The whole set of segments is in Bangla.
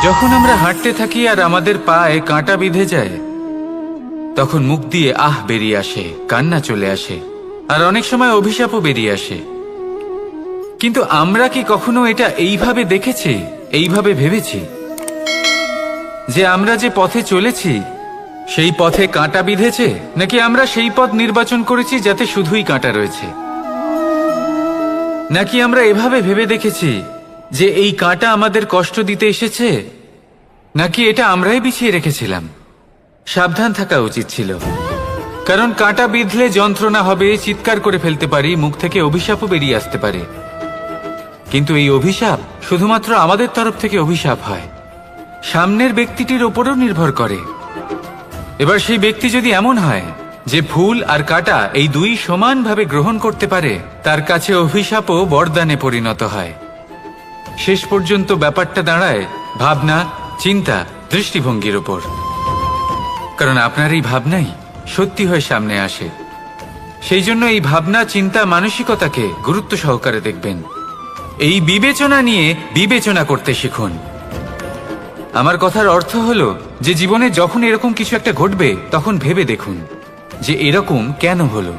যখন আমরা হাঁটতে থাকি আর আমাদের পায়ে কাঁটা বিঁধে যায়, তখন মুখ দিয়ে আহ বেরিয়ে আসে, কান্না চলে আসে, আর অনেক সময় অভিশাপও বেরিয়ে আসে। কিন্তু আমরা কি কখনো এটা এইভাবে দেখেছি, এইভাবে ভেবেছি যে আমরা যে পথে চলেছি সেই পথে কাঁটা বিঁধেছে, নাকি আমরা সেই পথ নির্বাচন করেছি যাতে শুধুই কাঁটা রয়েছে? নাকি আমরা এভাবে ভেবে দেখেছি যে এই কাঁটা আমাদের কষ্ট দিতে এসেছে, নাকি এটা আমরাই বিছিয়ে রেখেছিলাম? সাবধান থাকা উচিত ছিল, কারণ কাঁটা বিঁধলে যন্ত্রণা হবে, চিৎকার করে ফেলতে পারি, মুখ থেকে অভিশাপও বেরিয়ে আসতে পারে। কিন্তু এই অভিশাপ শুধুমাত্র আমাদের তরফ থেকে অভিশাপ হয়, সামনের ব্যক্তিটির ওপরও নির্ভর করে। এবার সেই ব্যক্তি যদি এমন হয় যে ফুল আর কাঁটা এই দুই সমানভাবে গ্রহণ করতে পারে, তার কাছে অভিশাপও বরদানে পরিণত হয়। শেষ পর্যন্ত ব্যাপারটা দাঁড়ায় ভাবনা, চিন্তা, দৃষ্টিভঙ্গির ওপর। কারণ আপনার এই ভাবনাই সত্যি হয়ে সামনে আসে। সেই জন্য এই ভাবনা, চিন্তা, মানসিকতাকে গুরুত্ব সহকারে দেখবেন। এই বিবেচনা নিয়ে বিবেচনা করতে শিখুন। আমার কথার অর্থ হলো যে জীবনে যখন এরকম কিছু একটা ঘটবে, তখন ভেবে দেখুন যে এরকম কেন হলো।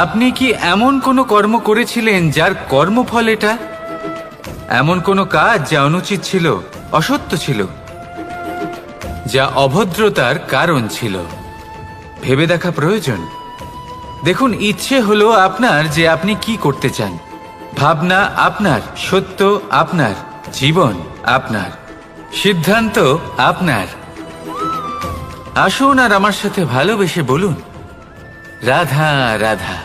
আপনি কি এমন কোনো কর্ম করেছিলেন যার কর্মফল এটা? এমন কোনো কাজ যা অনুচিত ছিল, অসত্য ছিল, যা অভদ্রতার কারণ ছিল? ভেবে দেখা প্রয়োজন। দেখুন, ইচ্ছে হলো আপনার যে আপনি কি করতে চান, ভাবনা আপনার, সত্য আপনার, জীবন আপনার, সিদ্ধান্ত আপনার। আসুন আর আমার সাথে ভালোবেসে বলুন, রাধা রাধা।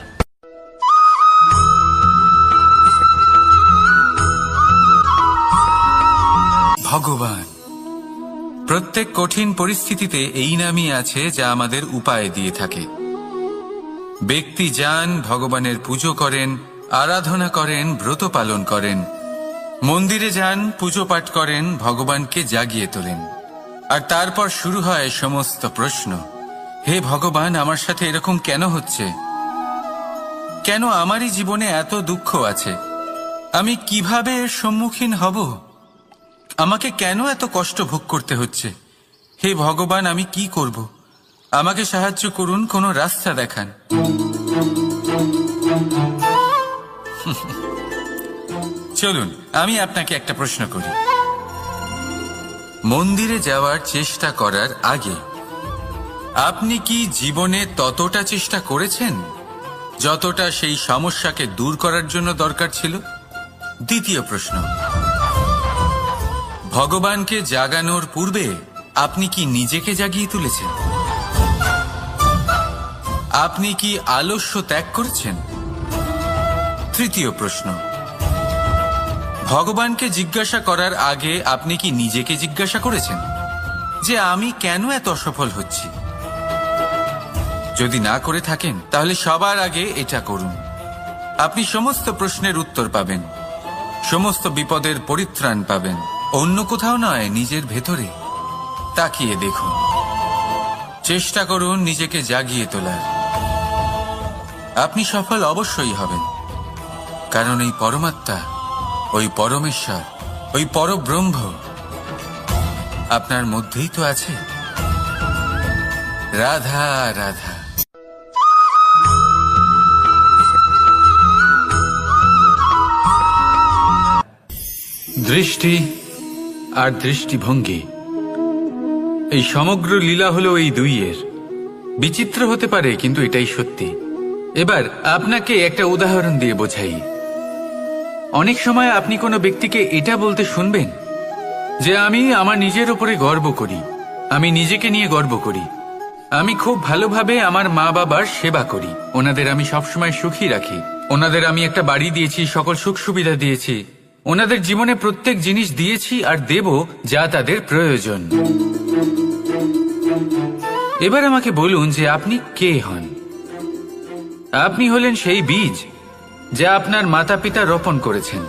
ভগবান প্রত্যেক কঠিন পরিস্থিতিতে এই নামই আছে যা আমাদের উপায় দিয়ে থাকে। ব্যক্তি যান, ভগবানের পুজো করেন, আরাধনা করেন, ব্রত পালন করেন, মন্দিরে যান, পুজো পাঠ করেন, ভগবানকে জাগিয়ে তোলেন। আর তারপর শুরু হয় সমস্ত প্রশ্ন। হে ভগবান, আমার সাথে এরকম কেন হচ্ছে? কেন আমারই জীবনে এত দুঃখ আছে? আমি কিভাবে এর সম্মুখীন হব? আমাকে কেন এত কষ্ট ভোগ করতে হচ্ছে? হে ভগবান, আমি কি করব? আমাকে সাহায্য করুন, কোনো রাস্তা দেখান। চলুন আমি আপনাকে একটা প্রশ্ন করি। মন্দিরে যাওয়ার চেষ্টা করার আগে আপনি কি জীবনে ততটা চেষ্টা করেছেন যতটা সেই সমস্যাকে দূর করার জন্য দরকার ছিল? দ্বিতীয় প্রশ্ন, ভগবানকে জাগানোর পূর্বে আপনি কি নিজেকে জাগিয়ে তুলেছেন? আপনি কি আলস্য ত্যাগ করেছেন? তৃতীয় প্রশ্ন, ভগবানকে জিজ্ঞাসা করার আগে আপনি কি নিজেকে জিজ্ঞাসা করেছেন যে আমি কেন এত অসফল হচ্ছি? যদি না করে থাকেন তাহলে সবার আগে এটা করুন। আপনি সমস্ত প্রশ্নের উত্তর পাবেন, সমস্ত বিপদের পরিত্রাণ পাবেন। অন্য কোথাও নয়, নিজের ভেতরে তাকিয়ে দেখুন। চেষ্টা করুন নিজেকে জাগিয়ে তোলার। আপনি সফল অবশ্যই হবেন, কারণ এই পরমাত্মা, ওই পরমেশ্বর, ওই পরব্রহ্ম আপনার মধ্যেই তো আছে। রাধা রাধা। দৃষ্টি আর দৃষ্টিভঙ্গি, এই সমগ্র লীলা হলো এই দুইয়ের। বিচিত্র হতে পারে, কিন্তু এটাই সত্যি। এবার আপনাকে একটা উদাহরণ দিয়ে বোঝাই। অনেক সময় আপনি কোনো ব্যক্তিকে এটা বলতে শুনবেন যে আমি আমার নিজের উপরে গর্ব করি, আমি নিজেকে নিয়ে গর্ব করি, আমি খুব ভালোভাবে আমার মা বাবার সেবা করি, ওনাদের আমি সবসময় সুখী রাখি, ওনাদের আমি একটা বাড়ি দিয়েছি, সকল সুখ সুবিধা দিয়েছি, ওনাদের জীবনে প্রত্যেক জিনিস দিয়েছি আর দেব যা তাদের প্রয়োজন। এবার আমাকে বলুন যে আপনি কে হন? আপনি হলেন সেই বীজ যা আপনার মাতা পিতা রোপণ করেছেন।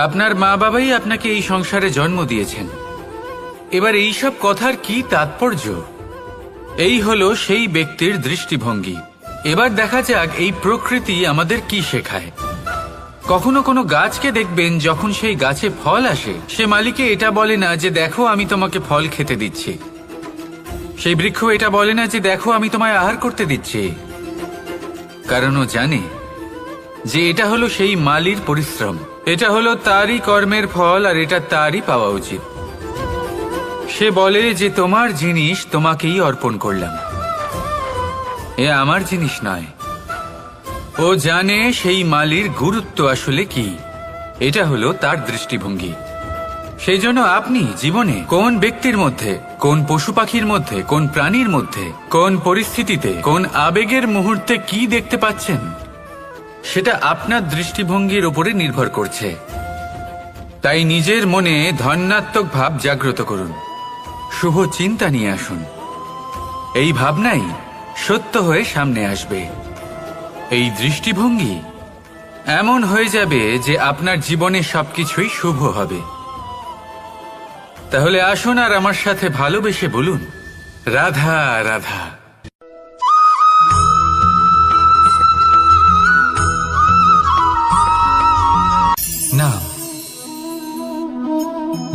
আপনার মা বাবাই আপনাকে এই সংসারে জন্ম দিয়েছেন। এবার এই সব কথার কি তাৎপর্য? এই হলো সেই ব্যক্তির দৃষ্টিভঙ্গি। এবার দেখা যাক এই প্রকৃতি আমাদের কি শেখায়। কখনো কোনো গাছকে দেখবেন, যখন সেই গাছে ফল আসে, সে মালিকে এটা বলে না যে দেখো আমি তোমাকে ফল খেতে দিচ্ছি। সেই বৃক্ষ এটা বলে না যে দেখো আমি তোমায় আহার করতে দিচ্ছি, কারণ ও জানে যে এটা হলো সেই মালির পরিশ্রম, এটা হলো তারই কর্মের ফল, আর এটা তারই পাওয়া উচিত। সে বলে যে তোমার জিনিস তোমাকেই অর্পণ করলাম, এ আমার জিনিস নয়। ও জানে সেই মালির গুরুত্ব আসলে কি, এটা হলো তার দৃষ্টিভঙ্গি। সেই জন্য আপনি জীবনে কোন ব্যক্তির মধ্যে, কোন পশু পাখির মধ্যে, কোন প্রাণীর মধ্যে, কোন পরিস্থিতিতে, কোন আবেগের মুহূর্তে কি দেখতে পাচ্ছেন, সেটা আপনার দৃষ্টিভঙ্গির উপরে নির্ভর করছে। তাই নিজের মনে ধনাত্মক ভাব জাগ্রত করুন, শুভ চিন্তা নিয়ে আসুন। এই ভাবনাই সত্য হয়ে সামনে আসবে। এই দৃষ্টিভঙ্গি এমন হয়ে যাবে যে আপনার জীবনে সবকিছুই শুভ হবে। তাহলে আসুন আর আমার সাথে ভালোবেসে বলুন, রাধা রাধা। নাম।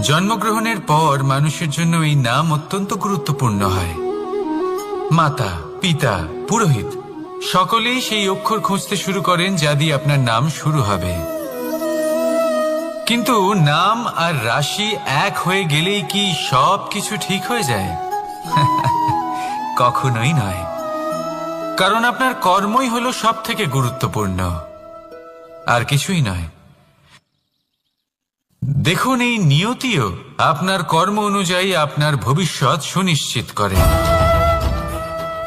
জন্মগ্রহণের পর মানুষের জন্য এই নাম অত্যন্ত গুরুত্বপূর্ণ হয়। মাতা, পিতা, পুরোহিত সকলেই সেই অক্ষর খুঁজতে শুরু করেন যা দিয়ে আপনার নাম শুরু হবে। কিন্তু নাম আর রাশি এক হয়ে গেলেই কি সব কিছু ঠিক হয়ে যায়? কখনোই নয়, কারণ আপনার কর্মই হলো সব থেকে গুরুত্বপূর্ণ, আর কিছুই নয়। দেখুন, এই নিয়তিও আপনার কর্ম অনুযায়ী আপনার ভবিষ্যৎ সুনিশ্চিত করে।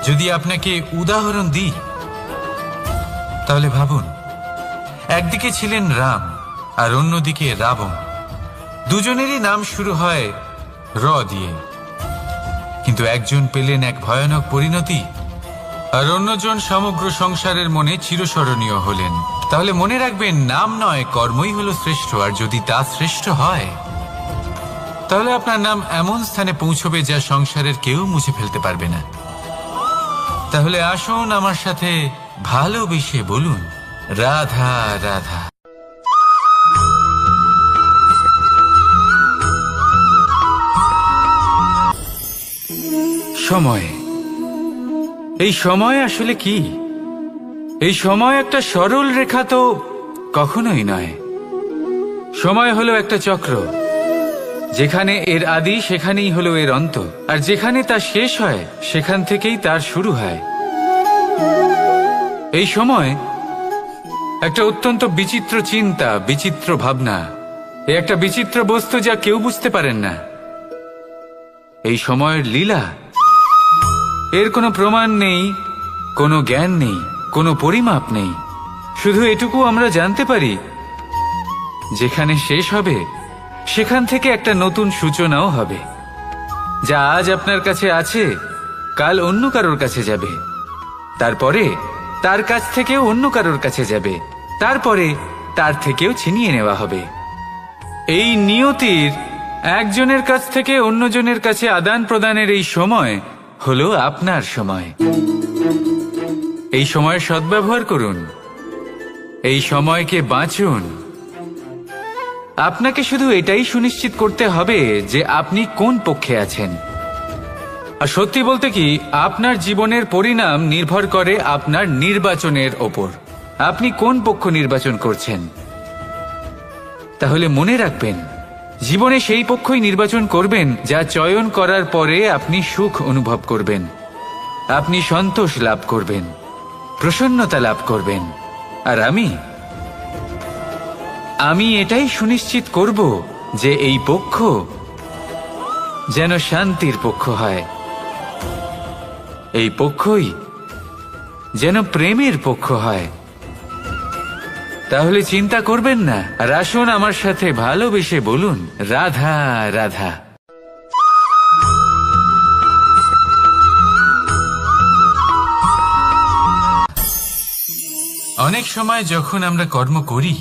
যদি আপনাকে উদাহরণ দিই, তাহলে ভাবুন, একদিকে ছিলেন রাম আর অন্যদিকে রাবণ। দুজনেরই নাম শুরু হয় র দিয়ে, কিন্তু একজন পেলেন এক ভয়ানক পরিণতি, আর অন্যজন সমগ্র সংসারের মনে চিরস্মরণীয় হলেন। তাহলে মনে রাখবেন, নাম নয়, কর্মই হলো শ্রেষ্ঠ। আর যদি তা শ্রেষ্ঠ হয়, তাহলে আপনার নাম এমন স্থানে পৌঁছবে যা সংসারের কেউ মুছে ফেলতে পারবে না। তাহলে আসুন আমার সাথে ভালোবেসে বলুন, রাধা রাধা। সময়। এই সময় আসলে কি? এই সময় একটা সরল রেখা তো কখনোই নয়। সময় হলো একটা চক্র, যেখানে এর আদি সেখানেই হলো এর অন্ত, আর যেখানে তা শেষ হয় সেখান থেকেই তার শুরু হয়। এই সময় একটা অত্যন্ত বিচিত্র চিন্তা, বিচিত্র ভাবনা, এ একটা বিচিত্র বস্তু যা কেউ বুঝতে পারেন না। এই সময়ের লীলা, এর কোনো প্রমাণ নেই, কোনো জ্ঞান নেই, কোনো পরিমাপ নেই। শুধু এটুকু আমরা জানতে পারি, যেখানে শেষ হবে সেখান থেকে একটা নতুন সূচনাও হবে। যা আজ আপনার কাছে আছে, কাল অন্য কারোর কাছে যাবে, তারপরে তার কাছ থেকেও অন্য কারোর কাছে যাবে, তারপরে তার থেকেও ছিনিয়ে নেওয়া হবে। এই নিয়তির একজনের কাছ থেকে অন্যজনের কাছে আদান প্রদানের এই সময় হলো আপনার সময়। এই সময়ের সদ্ব্যবহার করুন, এই সময়কে বাঁচুন। আপনাকে শুধু এটাই সুনিশ্চিত করতে হবে যে আপনি কোন পক্ষে আছেন। আর সত্যি বলতে কি, আপনার জীবনের পরিণাম নির্ভর করে আপনার নির্বাচনের ওপর। আপনি কোন পক্ষ নির্বাচন করছেন। তাহলে মনে রাখবেন, জীবনে সেই পক্ষই নির্বাচন করবেন যা চয়ন করার পরে আপনি সুখ অনুভব করবেন, আপনি সন্তোষ লাভ করবেন, প্রসন্নতা লাভ করবেন। আর আমি এটাই সুনিশ্চিত করব যে এই পক্ষ যেন শান্তির পক্ষ হয়, এই পক্ষই যেন প্রেমের পক্ষ হয়। তাহলে চিন্তা করবেন না, আর আসুন আমার সাথে ভালোবেসে বলুন, রাধা রাধা। অনেক সময় যখন আমরা কর্ম করি,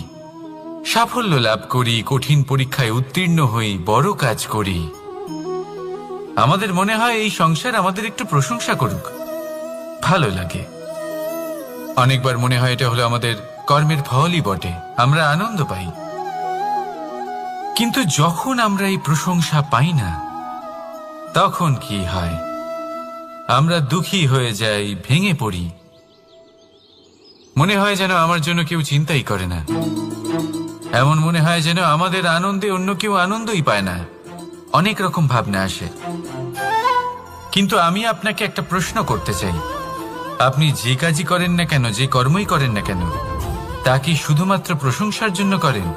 সাফল্য লাভ করি, কঠিন পরীক্ষায় উত্তীর্ণ হই, বড় কাজ করি, আমাদের মনে হয় এই সংসার আমাদের একটু প্রশংসা করুক, ভালো লাগে। অনেকবার মনে হয় এটা হলো আমাদের কর্মের ফলই বটে, আমরা আনন্দ পাই। কিন্তু যখন আমরা এই প্রশংসা পাই না, তখন কি হয়? আমরা দুঃখী হয়ে যাই, ভেঙে পড়ি। মনে হয় যেন আমার জন্য কেউ চিন্তাই করে না। এমন মনে হয় যেন আমাদের আনন্দে অন্য কেউ আনন্দই পায় না। অনেক রকম ভাবনা আসে। কিন্তু আমি আপনাকে একটা প্রশ্ন করতে চাই, আপনি যে কাজই করেন না কেন, যে কর্মই করেন না কেন, তা কি শুধুমাত্র প্রশংসার জন্য করেন?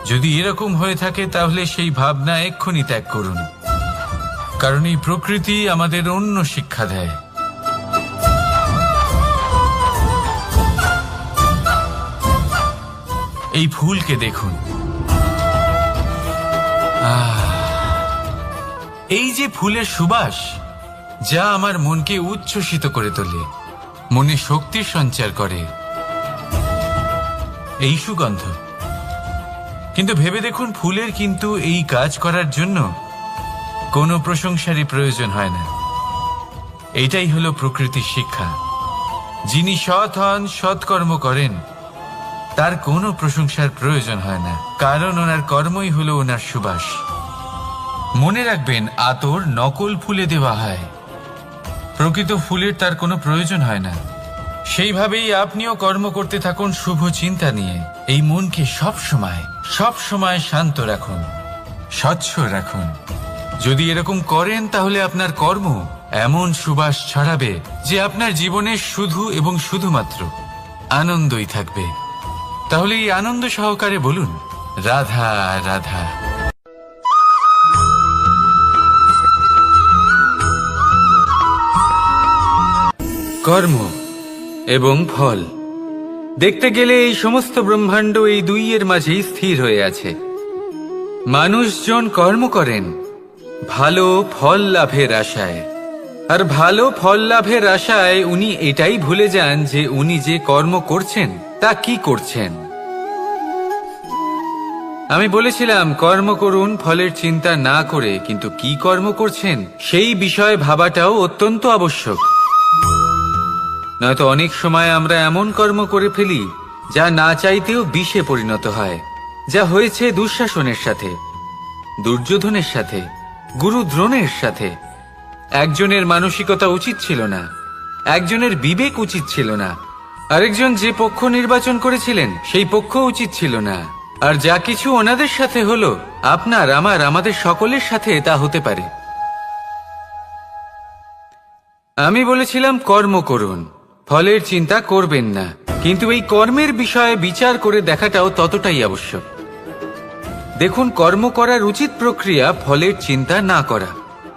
যদি এরকম হয়ে থাকে তাহলে সেই ভাবনা এক্ষুনি ত্যাগ করুন, কারণ এই প্রকৃতি আমাদের অন্য শিক্ষা দেয়। এই ফুলকে দেখুন, এই যে ফুলের সুবাস, যা আমার মনকে উচ্ছ্বসিত করে তোলে, মনে শক্তির সঞ্চার করে, এই সুগন্ধ। কিন্তু ভেবে দেখুন, ফুলের কিন্তু এই কাজ করার জন্য কোনো প্রশংসারই প্রয়োজন হয় না। এটাই হলো প্রকৃতির শিক্ষা। যিনি সৎ হন, সৎকর্ম করেন, তার কোনো প্রশংসার প্রয়োজন হয় না, কারণ ওনার কর্মই হলো ওনার সুবাস। মনে রাখবেন, আতর নকল ফুলে দেওয়া হয়, প্রকৃত ফুলের তার কোনো প্রয়োজন হয় না। সেইভাবেই আপনিও কর্ম করতে থাকুন শুভ চিন্তা নিয়ে। এই মনকে সব সময় শান্ত রাখুন, স্বচ্ছ রাখুন। যদি এরকম করেন তাহলে আপনার কর্ম এমন সুবাস ছড়াবে যে আপনার জীবনে শুধু এবং শুধুমাত্র আনন্দই থাকবে। তাহলে এই আনন্দ সহকারে বলুন, রাধা রাধা। কর্ম এবং ফল দেখতে গেলে এই সমস্ত ব্রহ্মাণ্ড এই দুইয়ের মাঝেই স্থির হয়ে আছে। মানুষজন কর্ম করেন ভালো ফল লাভের আশায়, আর ভালো ফল লাভের আশায় উনি এটাই ভুলে যান যে উনি যে কর্ম করছেন তা কি করছেন। আমি বলেছিলাম কর্ম করুন ফলের চিন্তা না করে, কিন্তু কি কর্ম করছেন সেই বিষয়ে ভাবাটাও অত্যন্ত আবশ্যক। নয়তো অনেক সময় আমরা এমন কর্ম করে ফেলি যা না চাইতেও বিষে পরিণত হয়, যা হয়েছে দুঃশাসনের সাথে, দুর্যোধনের সাথে, গুরু দ্রোণের সাথে। একজনের মানসিকতা উচিত ছিল না, একজনের বিবেক উচিত ছিল না, আরেকজন যে পক্ষ নির্বাচন করেছিলেন সেই পক্ষ উচিত ছিল না। আর যা কিছু ওনাদের সাথে হলো, আপনার আমাদের সকলের সাথে তা হতে পারে। আমি বলেছিলাম কর্ম করুন, ফলের চিন্তা করবেন না, কিন্তু এই কর্মের বিষয়ে বিচার করে দেখাটাও ততটাই আবশ্যক। দেখুন, কর্ম করার উচিত প্রক্রিয়া ফলের চিন্তা না করা,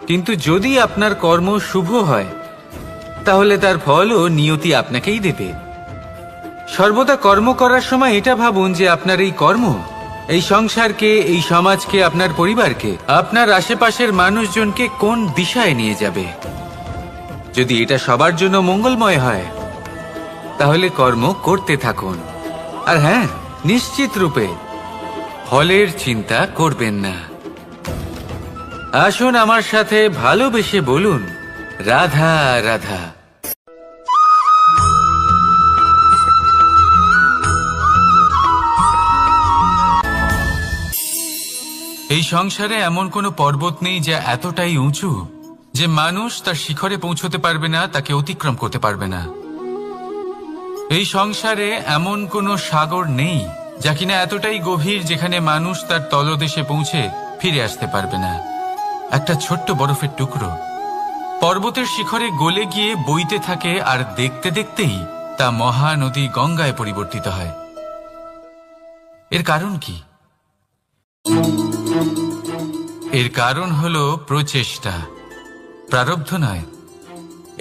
কিন্তু যদি আপনার কর্ম শুভ হয় তাহলে তার ফলও নিয়তি আপনাকেই দেবে। সর্বদা কর্ম করার সময় এটা ভাবুন যে আপনার এই কর্ম এই সংসারকে, এই সমাজকে, আপনার পরিবারকে, আপনার আশেপাশের মানুষজনকে কোন দিশায় নিয়ে যাবে। যদি এটা সবার জন্য মঙ্গলময় হয় তাহলে কর্ম করতে থাকুন। আর হ্যাঁ, নিশ্চিত রূপে ফলের চিন্তা করবেন না। আসুন আমার সাথে ভালোবেসে বলুন, রাধা রাধা। এই সংসারে এমন কোনো পর্বত নেই যা এতটাই উঁচু যে মানুষ তার শিখরে পৌঁছতে পারবে না, তাকে অতিক্রম করতে পারবে না। এই সংসারে এমন কোনো সাগর নেই যা কিনা এতটাই গভীর যেখানে মানুষ তার তলদেশে পৌঁছে ফিরে আসতে পারবে না। একটা ছোট্ট বরফের টুকরো পর্বতের শিখরে গলে গিয়ে বইতে থাকে, আর দেখতে দেখতেই তা মহানদী গঙ্গায় পরিবর্তিত হয়। এর কারণ কি? এর কারণ হলো প্রচেষ্টা, প্রারব্ধ নয়।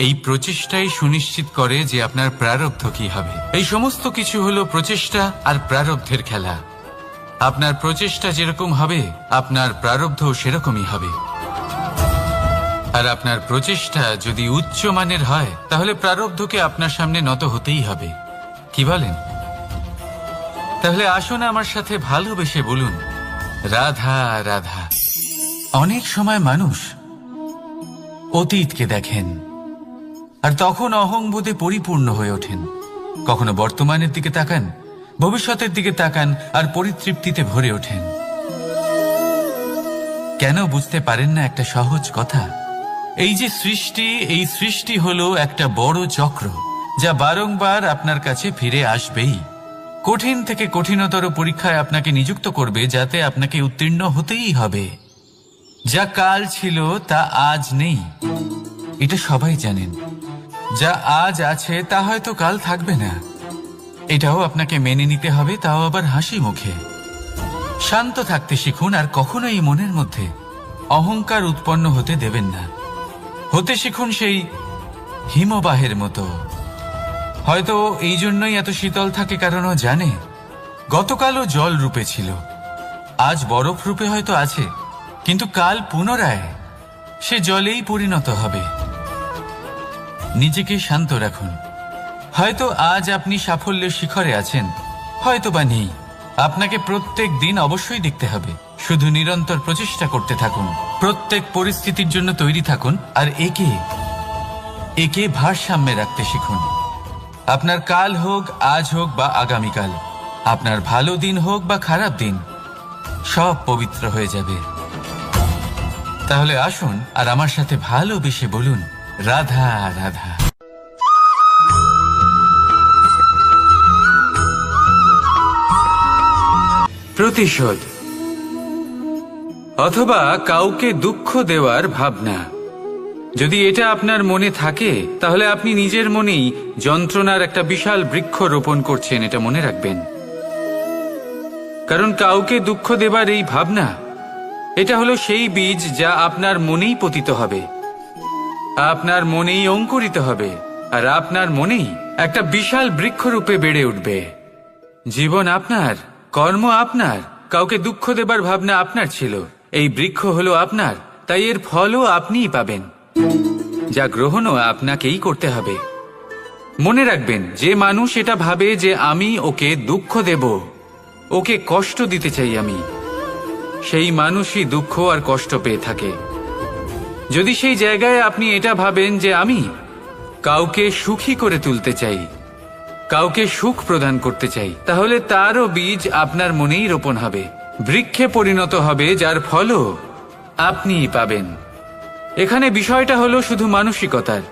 এই প্রচেষ্টাই সুনিশ্চিত করে যে আপনার প্রারব্ধ কি হবে। এই সমস্ত কিছু হলো প্রচেষ্টা আর প্রারব্ধের খেলা। আপনার প্রচেষ্টা যেরকম হবে আপনার প্রারব্ধ সেরকমই হবে। আর আপনার প্রচেষ্টা যদি উচ্চ মানের হয় তাহলে প্রারব্ধকে আপনার সামনে নত হতেই হবে। কি বলেন? তাহলে আসুন আমার সাথে ভালোবেসে বলুন, রাধা রাধা। অনেক সময় মানুষ অতীতকে দেখেন আর তখন অহংবোধে পরিপূর্ণ হয়ে ওঠেন। কখনো বর্তমানের দিকে তাকান ভবিষ্যতের দিকে তাকান আর পরিতৃপ্তিতে ভরে ওঠেন। কেন বুঝতে পারেন না একটা সহজ কথা? এই যে সৃষ্টি, এই সৃষ্টি হলো একটা বড় চক্র যা বারংবার আপনার কাছে ফিরে আসবেই। কঠিন থেকে কঠিনতর পরীক্ষায় আপনাকে নিযুক্ত করবে, যাতে আপনাকে উত্তীর্ণ হতেই হবে। যা কাল ছিল তা আজ নেই, এটা সবাই জানেন। যা আজ আছে তা হয়তো কাল থাকবে না, এটাও আপনাকে মেনে নিতে হবে, তাও আবার হাসি মুখে। শান্ত থাকতে শিখুন আর কখনোই মনের মধ্যে অহংকার উৎপন্ন হতে দেবেন না। হতে শিখুন সেই হিমবাহের মতো। হয়তো এই জন্যই এত শীতল থাকে, কারণ ও জানে গতকালও জল রূপে ছিল, আজ বরফ রূপে হয়তো আছে, কিন্তু কাল পুনরায় সে জলেই পরিণত হবে। নিজেকে শান্ত রাখুন। হয়তো আজ আপনি সাফল্যের শিখরে আছেন, হয়তো বা নেই। আপনাকে প্রত্যেক দিন অবশ্যই দেখতে হবে। শুধু নিরন্তর প্রচেষ্টা করতে থাকুন, প্রত্যেক পরিস্থিতির জন্য তৈরি থাকুন, আর একে ভারসাম্যে রাখতে শিখুন। আপনার কাল হোক, আজ হোক বা আগামীকাল, আপনার ভালো দিন হোক বা খারাপ দিন, সব পবিত্র হয়ে যাবে। তাহলে আসুন আর আমার সাথে ভালোবেসে বলুন, রাধা রাধা। প্রতিশোধ অথবা কাউকে দুঃখ দেওয়ার ভাবনা, যদি এটা আপনার মনে থাকে, তাহলে আপনি নিজের মনেই যন্ত্রণার একটা বিশাল বৃক্ষ রোপণ করছেন, এটা মনে রাখবেন। কারণ কাউকে দুঃখ দেবার এই ভাবনা, এটা হলো সেই বীজ যা আপনার মনেই পতিত হবে, আপনার মনেই অঙ্কুরিত হবে, আর আপনার মনেই একটা বিশাল বৃক্ষরূপে বেড়ে উঠবে। জীবন আপনার, কর্ম আপনার, কাউকে দুঃখ দেবার ভাবনা আপনার ছিল, এই বৃক্ষ হলো আপনার, তাই এর ফলও আপনিই পাবেন, যা গ্রহণও আপনাকেই করতে হবে। মনে রাখবেন, যে মানুষ এটা ভাবে যে আমি ওকে দুঃখ দেব, ওকে কষ্ট দিতে চাই আমি, সেই মানুষই দুঃখ আর কষ্ট পেয়ে থাকে। যদি সেই জায়গায় আপনি এটা ভাবেন যে আমি কাউকে সুখী করে তুলতে চাই, কাউকে সুখ প্রদান করতে চাই, তাহলে তারও বীজ আপনার মনেই রোপণ হবে, বৃক্ষে পরিণত হবে, যার ফলও আপনিই পাবেন। এখানে বিষয়টা হলো শুধু মানসিকতার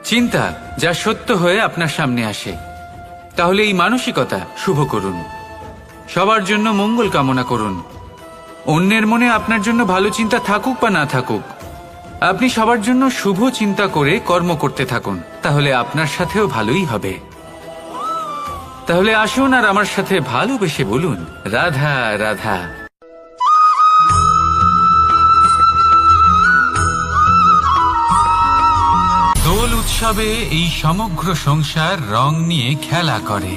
চিন্তা, যা সত্য হয়ে আপনার সামনে আসে। তাহলে এই মানসিকতা শুভ করুন, সবার জন্য মঙ্গল কামনা করুন। অন্যের মনে আপনার জন্য ভালো চিন্তা থাকুক বা না থাকুক, আপনি সবার জন্য শুভ চিন্তা করে কর্ম করতে থাকুন, তাহলে আপনার সাথেও ভালোই হবে। তাহলে আসুন আর আমার সাথে ভালোবেসে বলুন, রাধা রাধা। দোল উৎসবে এই সমগ্র সংসার রং নিয়ে খেলা করে,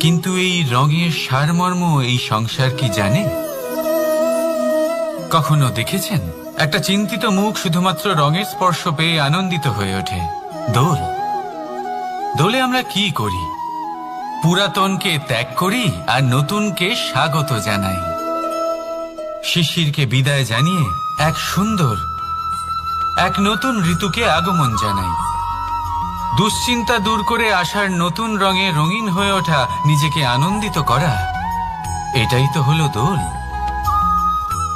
কিন্তু এই রঙের সারমর্ম এই সংসার কি জানে? কখনো দেখেছেন একটা চিন্তিত মুখ শুধুমাত্র রঙের স্পর্শ পেয়ে আনন্দিত হয়ে ওঠে? দোলে আমরা কি করি? পুরাতনকে ত্যাগ করি আর নতুনকে স্বাগত জানাই। শিশিরকে বিদায় জানিয়ে এক নতুন ঋতুকে আগমন জানাই। দুশ্চিন্তা দূর করে আসার নতুন রঙে রঙিন হয়ে ওঠা, নিজেকে আনন্দিত করা, এটাই তো হলো দোল।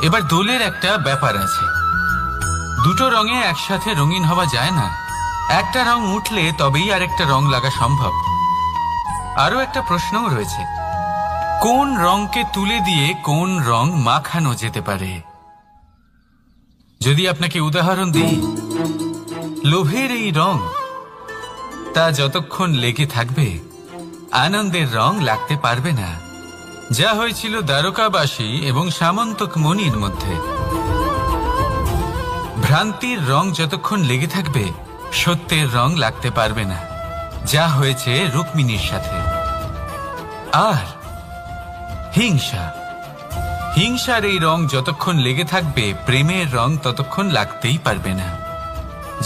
এবার দোলের একটা ব্যাপার আছে, দুটো রঙে একসাথে রঙিন হওয়া যায় না। একটা রং উঠলে তবেই আরেকটা রং লাগা সম্ভব। আরো একটা প্রশ্নও রয়েছে, কোন রংকে তুলে দিয়ে কোন রং মাখানো যেতে পারে? যদি আপনাকে উদাহরণ দিই, লোভের এই রং, তা যতক্ষণ লেগে থাকবে আনন্দের রং লাগতে পারবে না, যা হয়েছিল দ্বারকাবাসী এবং সামন্তক মণির মধ্যে। ভ্রান্তির রং যতক্ষণ লেগে থাকবে সত্যের রং লাগতে পারবে না, যা হয়েছে রুক্মিণীর সাথে। আর হিংসার এই রং যতক্ষণ লেগে থাকবে প্রেমের রং ততক্ষণ লাগতেই পারবে না,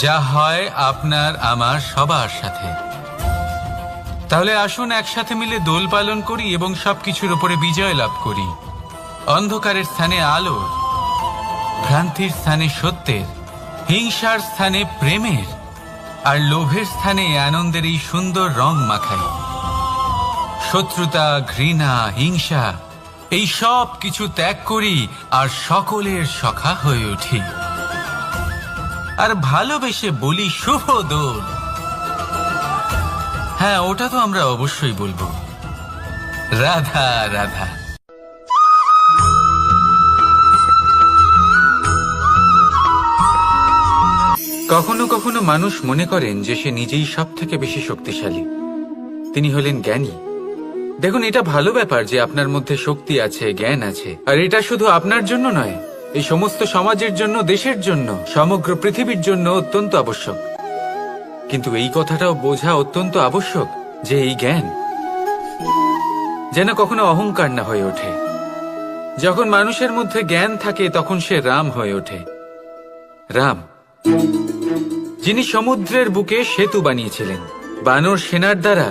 যা হয় আপনার আমার সবার সাথে। তাহলে আসুন একসাথে মিলে দোল পালন করি এবং সবকিছুর উপরে বিজয় লাভ করি। অন্ধকারের স্থানে আলোর, ভ্রান্তির স্থানে সত্যের, হিংসার স্থানে প্রেমের, আর লোভের স্থানে আনন্দের এই সুন্দর রং মাখাই। শত্রুতা, ঘৃণা, হিংসা এই সব কিছু ত্যাগ করি আর সকলের সখা হয়ে উঠি। আর ভালোবেসে বলি শুভ দোল। হ্যাঁ, ওটা তো আমরা অবশ্যই বলবো, রাধা রাধা। কখনো কখনো মানুষ মনে করেন যে সে নিজেই সব থেকে বেশি শক্তিশালী, তিনি হলেন জ্ঞানী। দেখুন, এটা ভালো ব্যাপার যে আপনার মধ্যে শক্তি আছে, জ্ঞান আছে, আর এটা শুধু আপনার জন্য নয়, এই সমস্ত সমাজের জন্য, দেশের জন্য, সমগ্র পৃথিবীর জন্য অত্যন্ত আবশ্যক। কিন্তু এই কথাটাও বোঝা অত্যন্ত আবশ্যক যে এই জ্ঞান যেন কখনো অহংকার না হয়ে ওঠে। যখন মানুষের মধ্যে জ্ঞান থাকে তখন সে রাম হয়ে ওঠে। রাম, যিনি সমুদ্রের বুকে সেতু বানিয়েছিলেন, বানর সেনার দ্বারা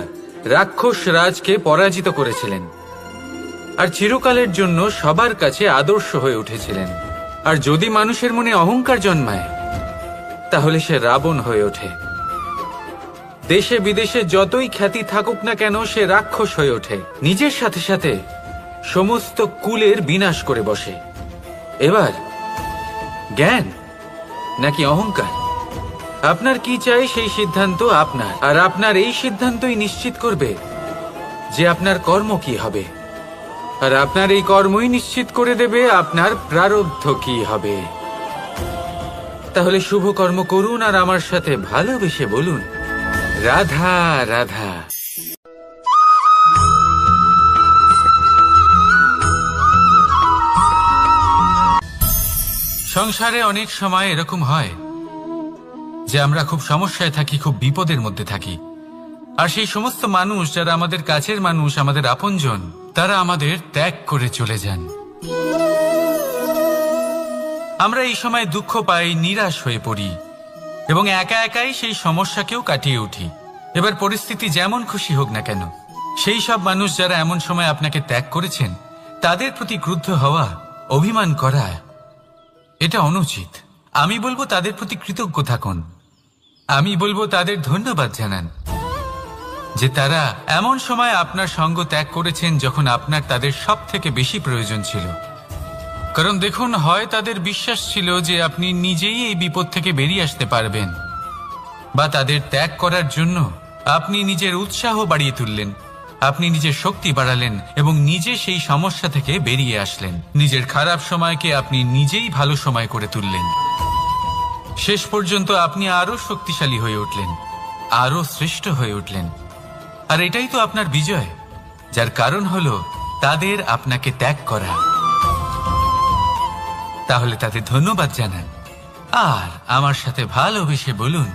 রাক্ষস রাজকে পরাজিত করেছিলেন, আর চিরকালের জন্য সবার কাছে আদর্শ হয়ে উঠেছিলেন। আর যদি মানুষের মনে অহংকার জন্মায় তাহলে সে রাবণ হয়ে ওঠে। দেশে বিদেশে যতই খ্যাতি থাকুক না কেন, সে রাক্ষস হয়ে ওঠে, নিজের সাথে সাথে সমস্ত কুলের বিনাশ করে বসে। এবার জ্ঞান নাকি অহংকার, আপনার কি চাই সেই সিদ্ধান্ত আপনার, আর আপনার এই সিদ্ধান্তই নিশ্চিত করবে যে আপনার কর্ম কি হবে, আর আপনার এই কর্মই নিশ্চিত করে দেবে আপনার প্রারব্ধ কি হবে। তাহলে শুভ কর্ম করুন আর আমার সাথে ভালোবেসে বলুন, রাধা রাধা। সংসারে অনেক সময় এরকম হয় যে আমরা খুব সমস্যায় থাকি, খুব বিপদের মধ্যে থাকি, আর সেই সমস্ত মানুষ যারা আমাদের কাছের মানুষ, আমাদের আপনজন, তারা আমাদের ত্যাগ করে চলে যান। আমরা এই সময় দুঃখ পাই, নিরাশ হয়ে পড়ি এবং একা একাই সেই সমস্যাকেও কাটিয়ে উঠি। এবার পরিস্থিতি যেমন খুশি হোক না কেন, সেই সব মানুষ যারা এমন সময় আপনাকে ত্যাগ করেছেন তাদের প্রতি ক্রুদ্ধ হওয়া, অভিমান করা, এটা অনুচিত। আমি বলবো তাদের প্রতি কৃতজ্ঞ থাকুন। আমি বলবো তাদের ধন্যবাদ জানান যে তারা এমন সময় আপনার সঙ্গ ত্যাগ করেছেন যখন আপনার তাদের সব থেকে বেশি প্রয়োজন ছিল। কারণ দেখুন, হয় তাদের বিশ্বাস ছিল যে আপনি নিজেই এই বিপদ থেকে বেরিয়ে আসতে পারবেন, বা তাদের ত্যাগ করার জন্য আপনি নিজের উৎসাহ বাড়িয়ে তুললেন, আপনি নিজের শক্তি বাড়ালেন এবং নিজে সেই সমস্যা থেকে বেরিয়ে আসলেন। নিজের খারাপ সময়কে আপনি নিজেই ভালো সময় করে তুললেন। শেষ পর্যন্ত আপনি আরো শক্তিশালী হয়ে উঠলেন, আরো শ্রেষ্ঠ হয়ে উঠলেন। আর এটাই তো আপনার বিজয়, যার কারণ হলো তাদের আপনাকে ত্যাগ করা। তাহলে তাদের ধন্যবাদ জানান আর আমার সাথে ভালোবেসে বলুন,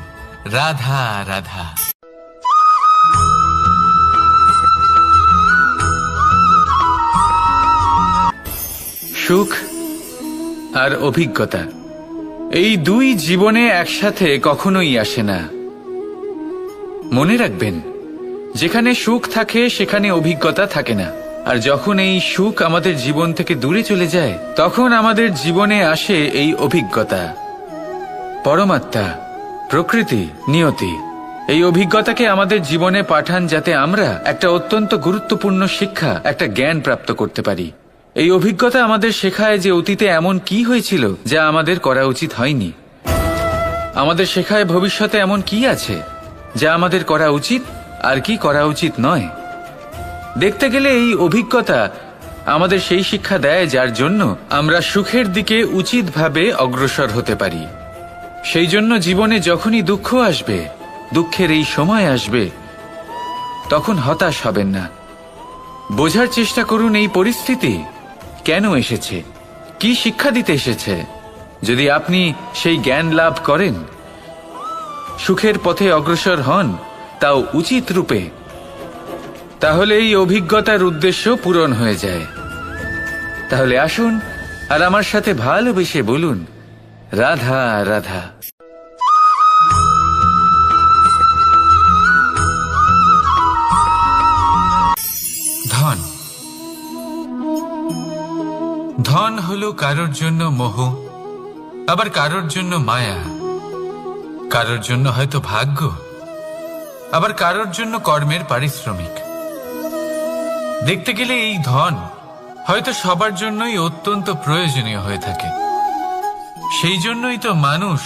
রাধা রাধা। সুখ আর অভিজ্ঞতা, এই দুই জীবনে একসাথে কখনোই আসে না। মনে রাখবেন, যেখানে সুখ থাকে সেখানে অভিজ্ঞতা থাকে না। আর যখন এই সুখ আমাদের জীবন থেকে দূরে চলে যায় তখন আমাদের জীবনে আসে এই অভিজ্ঞতা। পরমাত্মা, প্রকৃতি, নিয়তি এই অভিজ্ঞতাকে আমাদের জীবনে পাঠান যাতে আমরা একটা অত্যন্ত গুরুত্বপূর্ণ শিক্ষা, একটা জ্ঞান প্রাপ্ত করতে পারি। এই অভিজ্ঞতা আমাদের শেখায় যে অতীতে এমন কি হয়েছিল যা আমাদের করা উচিত হয়নি। আমাদের শেখায় ভবিষ্যতে এমন কি আছে যা আমাদের করা উচিত আর কি করা উচিত নয়। দেখতে গেলে এই অভিজ্ঞতা আমাদের সেই শিক্ষা দেয় যার জন্য আমরা সুখের দিকে উচিতভাবে অগ্রসর হতে পারি। সেই জন্য জীবনে যখনই দুঃখ আসবে, দুঃখের এই সময় আসবে, তখন হতাশ হবেন না। বোঝার চেষ্টা করুন এই পরিস্থিতি কেন এসেছে, কি শিক্ষা দিতে এসেছে। যদি আপনি সেই জ্ঞান লাভ করেন, সুখের পথে অগ্রসর হন, তাও উচিত রূপে, তাহলে এই অভিজ্ঞতার উদ্দেশ্য পূরণ হয়ে যায়। তাহলে আসুন আর আমার সাথে ভালোবেসে বলুন, রাধা রাধা। ধন, ধন হলো কারোর জন্য মোহ, আবার কারোর জন্য মায়া। কারোর জন্য হয়তো ভাগ্য, আবার কারোর জন্য কর্মের পারিশ্রমিক। দেখতে গেলে এই ধন হয়তো সবার জন্যই অত্যন্ত প্রয়োজনীয় হয়ে থাকে। সেই জন্যই তো মানুষ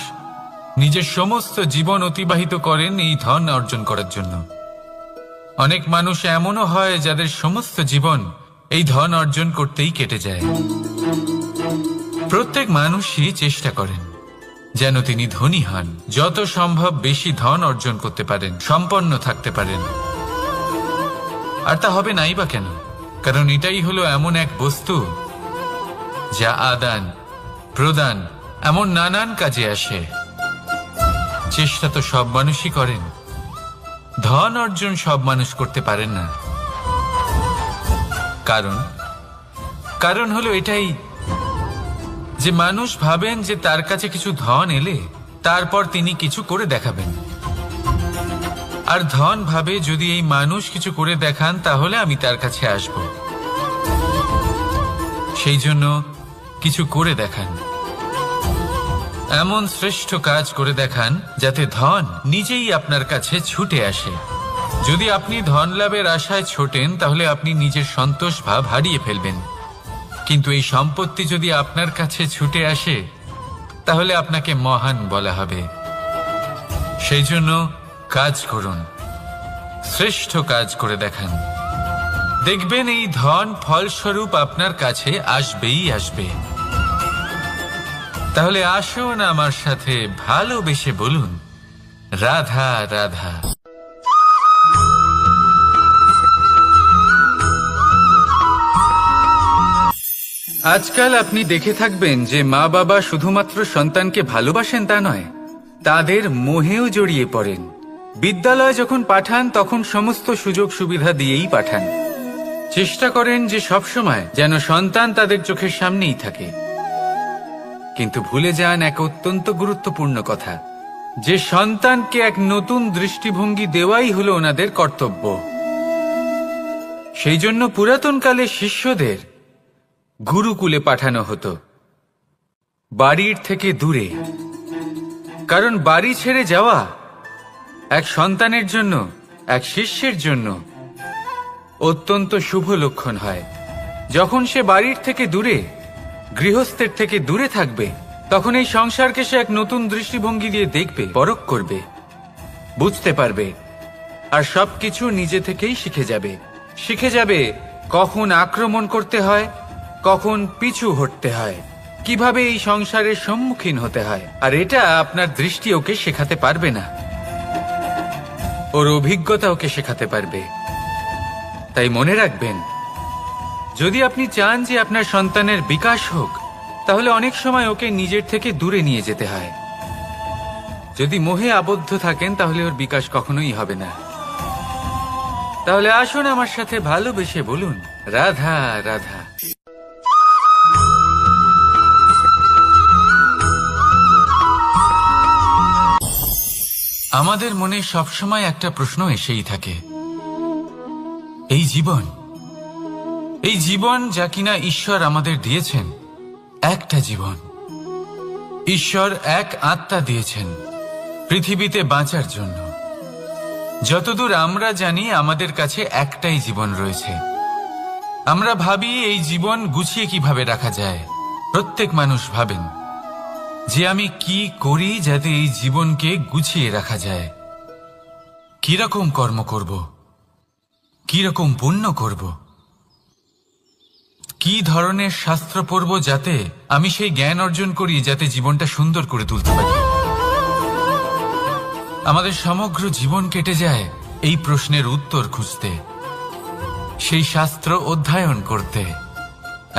নিজের সমস্ত জীবন অতিবাহিত করেন এই ধন অর্জন করার জন্য। অনেক মানুষ এমনও হয় যাদের সমস্ত জীবন এই ধন অর্জন করতেই কেটে যায়। প্রত্যেক মানুষই চেষ্টা করেন যেন তিনি ধনী হন, যত সম্ভব বেশি ধন অর্জন করতে পারেন, সম্পন্ন থাকতে পারেন। আর তা হবে নাই বা কেন? কারণ এটাই হলো এমন এক বস্তু যা আদান প্রদান এমন নানান কাজে আসে। চেষ্টা তো সব মানুষই করেন, ধন অর্জন সব মানুষ করতে পারেন না। কারণ হলো এটাই যে মানুষ ভাবেন যে তার কাছে কিছু ধন এলে তারপর তিনি কিছু করে দেখাবেন, আর ধন ভাবে যদি এই মানুষ কিছু করে দেখান তাহলে আমি তার কাছে আসব। সেই জন্য কিছু করে দেখান, এমন শ্রেষ্ঠ কাজ করে দেখান যাতে ধন নিজেই আপনার কাছে ছুটে আসে। যদি আপনি ধন লাভের আশায় ছোটেন তাহলে আপনি নিজের সন্তোষ ভাব হারিয়ে ফেলবেন, কিন্তু এই সম্পত্তি যদি আপনার কাছে ছুটে আসে তাহলে আপনাকে মহান বলা হবে। সেই জন্য কাজ করুন, শ্রেষ্ঠ কাজ করে দেখান, দেখবেন এই ধন ফলস্বরূপ আপনার কাছে আসবেই আসবে। তাহলে আসুন আমার সাথে ভালোবেসে বলুন, রাধা রাধা। আজকাল আপনি দেখে থাকবেন যে মা বাবা শুধুমাত্র সন্তানকে ভালোবাসেন তা নয়, তাদের মোহেও জড়িয়ে পড়েন। বিদ্যালয়ে যখন পাঠান তখন সমস্ত সুযোগ সুবিধা দিয়েই পাঠান, চেষ্টা করেন যে সবসময় যেন সন্তান তাদের চোখের সামনেই থাকে। কিন্তু ভুলে যান এক অত্যন্ত গুরুত্বপূর্ণ কথা, যে সন্তানকে এক নতুন দৃষ্টিভঙ্গি দেওয়াই হলো ওনাদের কর্তব্য। সেই জন্য পুরাতনকালে শিষ্যদের গুরুকুলে পাঠানো হতো, বাড়ির থেকে দূরে। কারণ বাড়ি ছেড়ে যাওয়া এক সন্তানের জন্য, এক শিষ্যের জন্য অত্যন্ত শুভ লক্ষণ হয়। যখন সে বাড়ির থেকে দূরে, গৃহস্থের থেকে দূরে থাকবে, তখন এই সংসারকে সে এক নতুন দৃষ্টিভঙ্গি দিয়ে দেখবে, পরখ করবে, বুঝতে পারবে, আর সবকিছু নিজে থেকেই শিখে যাবে কখন আক্রমণ করতে হয়, কখন পিছু হটতে হয়, কিভাবে এই সংসারের সম্মুখীন হতে হয়। আর এটা আপনার দৃষ্টি ওকে শেখাতে পারবে না, ওর অভিজ্ঞতা ওকে শেখাতে পারবে। তাই মনে রাখবেন, যদি আপনি চান যে আপনার সন্তানের বিকাশ হোক, তাহলে অনেক সময় ওকে নিজের থেকে দূরে নিয়ে যেতে হয়। যদি মোহে আবদ্ধ থাকেন তাহলে ওর বিকাশ কখনোই হবে না। তাহলে আসুন আমার সাথে ভালোবেসে বলুন, রাধা রাধা। আমাদের মনে সবসময় একটা প্রশ্ন এসেই থাকে, এই জীবন যা কিনা ঈশ্বর আমাদের দিয়েছেন, একটা জীবন। ঈশ্বর এক আত্মা দিয়েছেন পৃথিবীতে বাঁচার জন্য। যতদূর আমরা জানি আমাদের কাছে একটাই জীবন রয়েছে। আমরা ভাবি এই জীবন গুছিয়ে কিভাবে রাখা যায়। প্রত্যেক মানুষ ভাবেন যে আমি কি করি যাতে এই জীবনকে গুছিয়ে রাখা যায়, কিরকম কর্ম করব, কিরকম পুণ্য করব, কি ধরনের শাস্ত্র পড়ব যাতে আমি সেই জ্ঞান অর্জন করি যাতে জীবনটা সুন্দর করে তুলতে পারি। আমাদের সমগ্র জীবন কেটে যায় এই প্রশ্নের উত্তর খুঁজতে, সেই শাস্ত্র অধ্যয়ন করতে।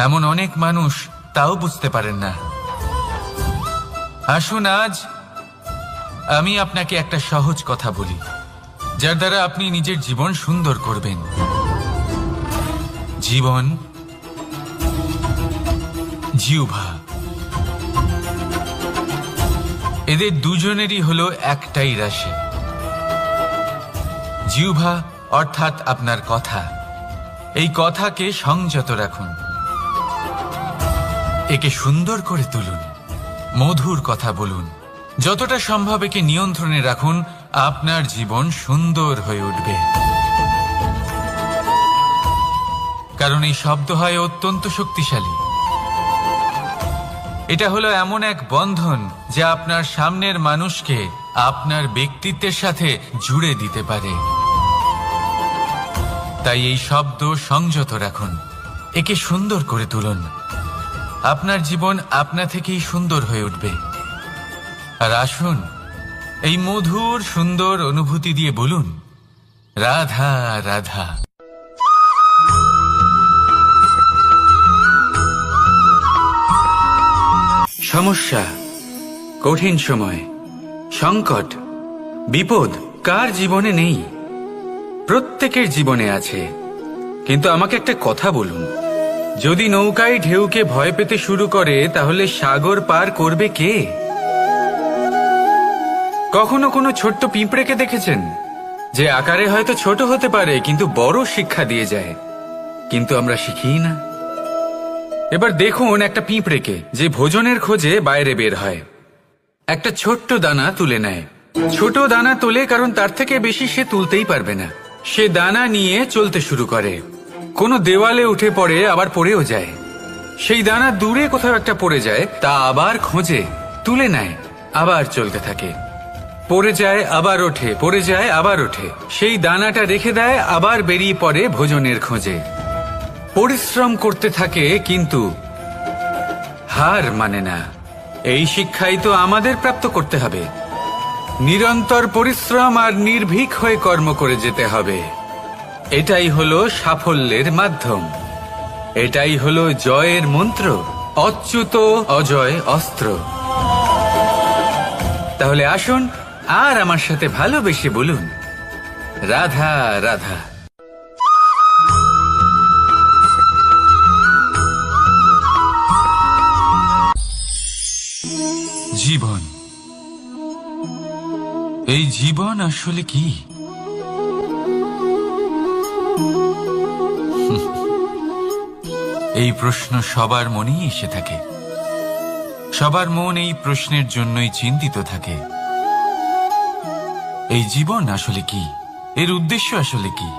এমন অনেক মানুষ তাও বুঝতে পারেন না। আসুন আজ আমি আপনাকে একটা সহজ কথা বলি, যার দ্বারা আপনি নিজের জীবন সুন্দর করবেন। জীবন, জিহ্বা, এদের দুজনেরই হলো একটাই রাশি। জিহ্বা অর্থাৎ আপনার কথা, এই কথাকে সংযত রাখুন, একে সুন্দর করে তুলুন, মধুর কথা বলুন, যতটা সম্ভব একে নিয়ন্ত্রণে রাখুন, আপনার জীবন সুন্দর হয়ে উঠবে। কারণ এই শব্দ হয় অত্যন্ত শক্তিশালী। এটা হলো এমন এক বন্ধন যা আপনার সামনের মানুষকে আপনার ব্যক্তিত্বের সাথে জুড়ে দিতে পারে। তাই এই শব্দ সংযত রাখুন, একে সুন্দর করে তুলুন। আপনার জীবন আপনা থেকেই সুন্দর হয়ে উঠবে। আর আসুন, এই মধুর সুন্দর অনুভূতি দিয়ে বলুন, রাধা রাধা। সমস্যা, কঠিন সময়, সংকট, বিপদ কার জীবনে নেই? প্রত্যেকের জীবনে আছে। কিন্তু আমাকে একটা কথা বলুন, যদি নৌকায় ঢেউকে ভয় পেতে শুরু করে তাহলে সাগর পার করবে কে? কখনো কোনো ছোট্ট পিঁপড়েকে দেখেছেন যে আকারে হয়তো ছোট হতে পারে কিন্তু বড় শিক্ষা দিয়ে যায়? কিন্তু আমরা শিখিই না। এবার দেখুন একটা পিঁপড়েকে যে ভোজনের খোঁজে বাইরে বের হয়, একটা ছোট্ট দানা তুলে নেয়। ছোট দানা তোলে কারণ তার থেকে বেশি সে তুলতেই পারবে না। সে দানা নিয়ে চলতে শুরু করে, কোনো দেওয়ালে উঠে পড়ে, আবার পড়েও যায়। সেই দানা দূরে কোথাও একটা পড়ে যায়, তা আবার খোঁজে, তুলে নেয়, আবার চলতে থাকে। পড়ে যায় আবার ওঠে, পড়ে যায় আবার ওঠে। সেই দানাটা রেখে দেয়, আবার বেরিয়ে পড়ে ভোজনের খোঁজে। পরিশ্রম করতে থাকে কিন্তু হার মানে না। এই শিক্ষাই তো আমাদের প্রাপ্ত করতে হবে। নিরন্তর পরিশ্রম আর নির্ভীক হয়ে কর্ম করে যেতে হবে। এটাই হলো সাফল্যের মাধ্যম, এটাই হলো জয়ের মন্ত্র, অচ্যুত অজয় অস্ত্র। তাহলে আসুন আর আমার সাথে ভালোবেসে বলুন, রাধা রাধা। জীবন, এই জীবন আসলে কি? এই প্রশ্ন সবার মনেই এসে থাকে। সবার মন এই প্রশ্নের জন্যই চিন্তিত থাকে। এই জীবন আসলে কি? এর উদ্দেশ্য আসলে কি?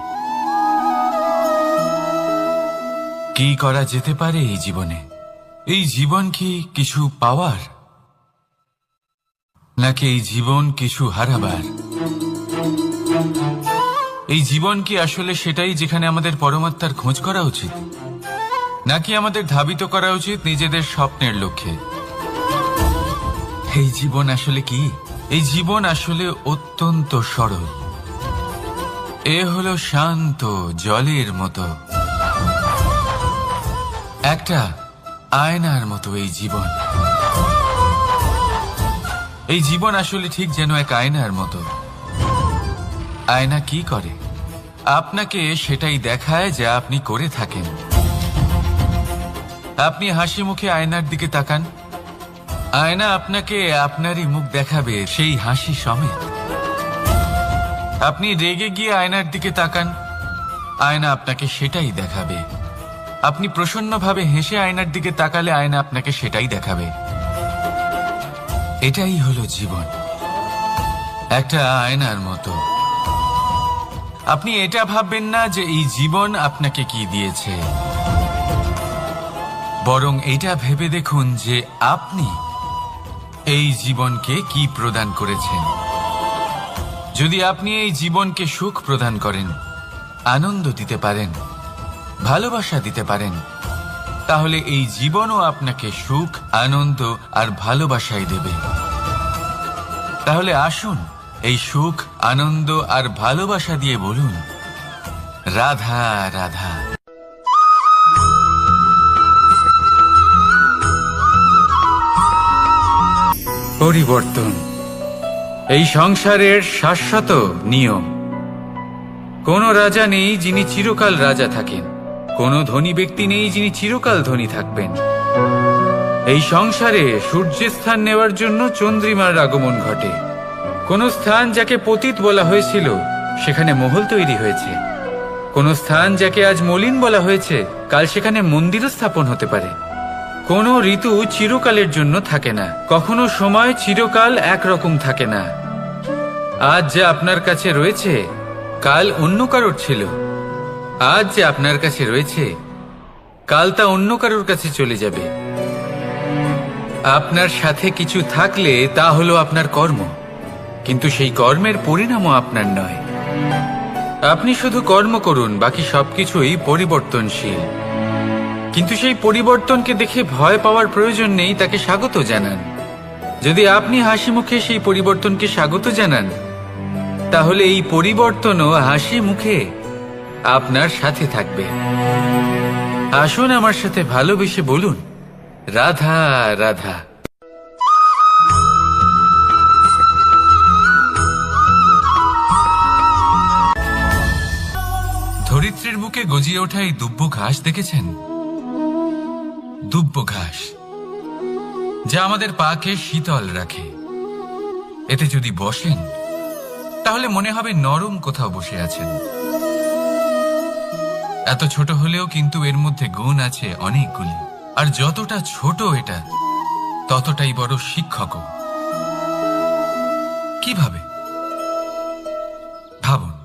কি করা যেতে পারে এই জীবনে? এই জীবন কি কিছু পাওয়ার, নাকি এই জীবন কিছু হারাবার? এই জীবন কি আসলে সেটাই যেখানে আমাদের পরমাত্মার খোঁজ করা উচিত, নাকি আমাদের ধাবিত করা উচিত নিজেদের স্বপ্নের লক্ষ্যে? এই জীবন আসলে কি? এই জীবন আসলে অত্যন্ত সরল। এ হলো শান্ত জলের মতো, একটা আয়নার মতো এই জীবন। এই জীবন আসলে ঠিক যেন এক আয়নার মতো। আয়না কি করে? আপনাকে সেটাই দেখায় যা আপনি করে থাকেন। আপনি হাসি মুখে আয়নার দিকে তাকান, আয়না আপনাকে আপনারই মুখ দেখাবে, সেই হাসি সমেত। আপনি রেগে গিয়ে আয়নার দিকে তাকান, আয়না আপনাকে সেটাই দেখাবে। আপনি প্রসন্নভাবে হেসে আয়নার দিকে তাকালে আয়না আপনাকে সেটাই দেখাবে। এটাই হলো জীবন, একটা আয়নার মতো। আপনি এটা ভাববেন না যে এই জীবন আপনাকে কি দিয়েছে, বরং এটা ভেবে দেখুন যে আপনি এই জীবনকে কি প্রদান করেছেন। যদি আপনি এই জীবনকে সুখ প্রদান করেন, আনন্দ দিতে পারেন, ভালোবাসা দিতে পারেন, তাহলে এই জীবনও আপনাকে সুখ, আনন্দ আর ভালোবাসাই দেবে। তাহলে আসুন এই সুখ, আনন্দ আর ভালোবাসা দিয়ে বলুন, রাধা রাধা। পরিবর্তন এই সংসারের শাশ্বত নিয়ম। কোনো রাজা নেই যিনি চিরকাল রাজা থাকেন, কোনো ধনী ব্যক্তি নেই যিনি চিরকাল ধনী থাকবেন। এই সংসারে সূর্যের স্থান নেওয়ার জন্য চন্দ্রিমার আগমন ঘটে। কোন স্থান যাকে পতিত বলা হয়েছিল সেখানে মহল তৈরি হয়েছে। কোন স্থান যাকে আজ মলিন বলা হয়েছে কাল সেখানে মন্দিরও স্থাপন হতে পারে। কোনো ঋতু চিরকালের জন্য থাকে না, কখনো সময় চিরকাল একরকম থাকে না। আজ যা আপনার কাছে রয়েছে কাল অন্য কারোর ছিল, আজ যে আপনার কাছে রয়েছে কাল তা অন্য কারোর কাছে চলে যাবে। আপনার সাথে কিছু থাকলে তা হলো আপনার কর্ম, কিন্তু সেই কর্মের পরিণামও আপনার নয়। আপনি শুধু কর্ম করুন, বাকি সবকিছুই পরিবর্তনশীল। কিন্তু সেই পরিবর্তনকে দেখে ভয় পাওয়ার প্রয়োজন নেই, তাকে স্বাগত জানান। যদি আপনি হাসি মুখে সেই পরিবর্তনকে স্বাগত জানান, তাহলে এই পরিবর্তনও হাসি মুখে আপনার সাথে থাকবে। আসুন আমার সাথে ভালোবেসে বলুন, রাধা রাধা। ধরিত্রীর বুকে গজিয়ে ওঠা এই দুব্য ঘাস দেখেছেন? দুব্য ঘাস, যা আমাদের পাকে শীতল রাখে। এতে যদি বসেন তাহলে মনে হবে নরম কোথাও বসে আছেন। এত ছোট হলেও কিন্তু এর মধ্যে গুণ আছে অনেকগুলি, আর যতটা ছোট এটা ততটাই বড় শিক্ষকও। কিভাবে? ভাবুন,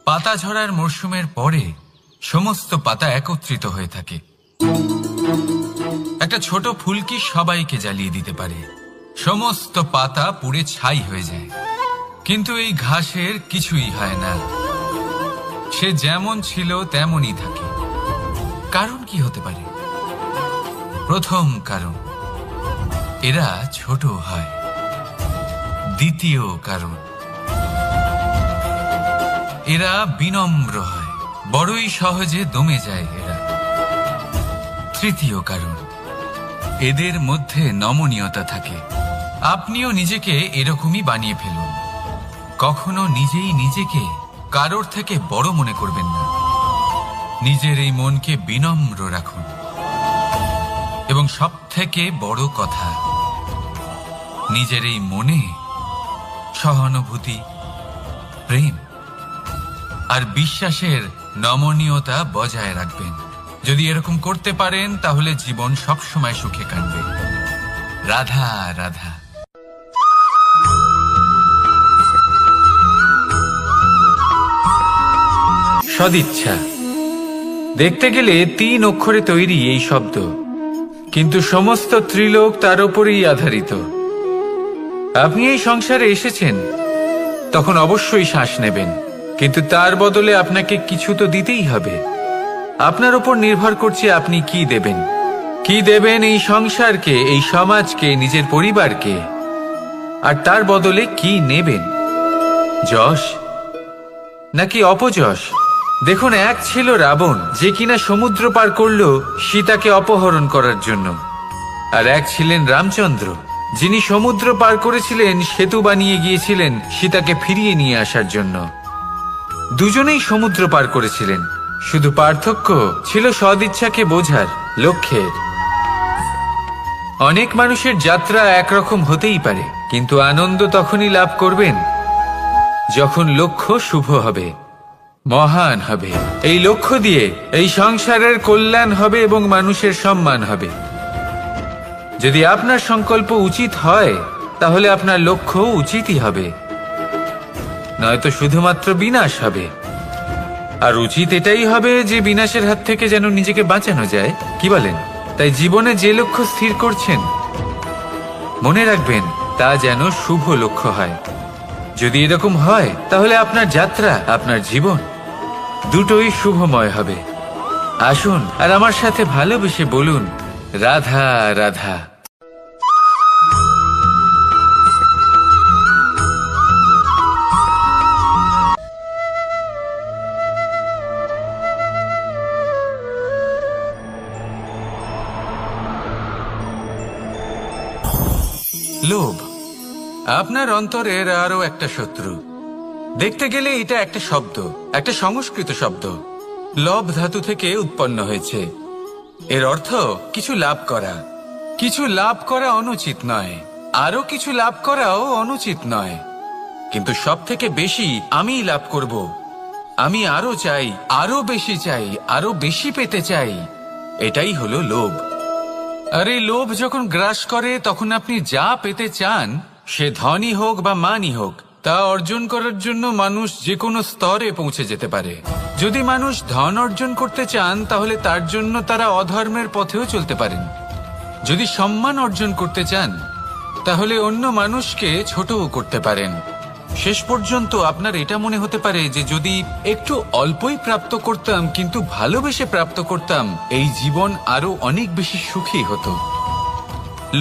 পাতা ঝরার মরশুমের পরে সমস্ত পাতা একত্রিত হয়ে থাকে। একটা ছোট ফুলকি সবাইকে জ্বালিয়ে দিতে পারে, সমস্ত পাতা পুড়ে ছাই হয়ে যায়। কিন্তু এই ঘাসের কিছুই হয় না, সে যেমন ছিল তেমনই থাকে। কারণ কি হতে পারে? প্রথম কারণ, এরা ছোট হয়। দ্বিতীয় কারণ, এরা বিনম্র হয়, বড়ই সহজে দমে যায় এরা। তৃতীয় কারণ, এদের মধ্যে নমনীয়তা থাকে। আপনিও নিজেকে এরকমই বানিয়ে ফেলুন। কখনো নিজেই নিজেকে কারোর থেকে বড় মনে করবেন না। নিজের এই মনকে বিনম্র রাখুন। এবং সব থেকে বড় কথা, নিজের এই মনে সহানুভূতি, প্রেম আর বিশ্বাসের নমনীয়তা বজায় রাখবেন। যদি এরকম করতে পারেন তাহলে জীবন সবসময় সুখে কাটবে। রাধা রাধা। সদিচ্ছা, দেখতে গেলে 3 অক্ষরে তৈরি এই শব্দ, কিন্তু সমস্ত ত্রিলোক তার উপরেই আধারিত। আপনি এই সংসারে এসেছেন, তখন অবশ্যই শ্বাস নেবেন, কিন্তু তার বদলে আপনাকে কিছু তো দিতেই হবে। আপনার উপর নির্ভর করছে আপনি কি দেবেন। কি দেবেন এই সংসারকে, এই সমাজকে, নিজের পরিবারকে, আর তার বদলে কি নেবেন? যশ নাকি অপযশ? দেখুন, এক ছিল রাবণ, যে কিনা সমুদ্র পার করল সীতাকে অপহরণ করার জন্য, আর এক ছিলেন রামচন্দ্র, যিনি সমুদ্র পার করেছিলেন, সেতু বানিয়ে গিয়েছিলেন সীতাকে ফিরিয়ে নিয়ে আসার জন্য। দুজনেই সমুদ্র পার করেছিলেন, শুধু পার্থক্য ছিল সদিচ্ছাকে বোঝার, লক্ষ্যের। অনেক মানুষের যাত্রা একরকম হতেই পারে, কিন্তু আনন্দ তখনই লাভ করবেন যখন লক্ষ্য শুভ হবে, মহান হবে। এই লক্ষ্য দিয়ে এই সংসারের কল্যাণ হবে এবং মানুষের সম্মান হবে। যদি আপনার সংকল্প উচিত হয়, তাহলে আপনার লক্ষ্য উচিতই হবে, নয়তো শুধুমাত্র বিনাশ হবে। আর উচিত এটাই হবে যে বিনাশের হাত থেকে যেন নিজেকে বাঁচানো যায়, কি বলেন? তাই জীবনে যে লক্ষ্য স্থির করছেন, মনে রাখবেন তা যেন শুভ লক্ষ্য হয়। যদি এরকম হয়, তাহলে আপনার যাত্রা, আপনার জীবন দুটোই শুভময় হবে। আসুন আর আমার সাথে ভালোবেসে বলুন, রাধা রাধা। লোভ আপনার অন্তরের আরো একটা শত্রু। দেখতে গেলে এটা একটা শব্দ, একটা সংস্কৃত শব্দ, লব ধাতু থেকে উৎপন্ন হয়েছে। এর অর্থ কিছু লাভ করা। কিছু লাভ করা অনুচিত নয়, আরো কিছু লাভ করাও অনুচিত নয়, কিন্তু সব থেকে বেশি আমি লাভ করব, আমি আরো চাই, আরো বেশি চাই, আরো বেশি পেতে চাই, এটাই হলো লোভ। আর এই লোভ যখন গ্রাস করে তখন আপনি যা পেতে চান, সে ধনই হোক বা মানই হোক, তা অর্জন করার জন্য মানুষ যে কোনো স্তরে পৌঁছে যেতে পারে। যদি মানুষ ধন অর্জন করতে চান তাহলে তার জন্য তারা অধর্মের পথেও চলতে পারেন। যদি সম্মান অর্জন করতে চান তাহলে অন্য মানুষকে ছোটও করতে পারেন। শেষ পর্যন্ত আপনার এটা মনে হতে পারে যে যদি একটু অল্পই প্রাপ্ত করতাম কিন্তু ভালোবেসে প্রাপ্ত করতাম, এই জীবন আরো অনেক বেশি সুখী হতো।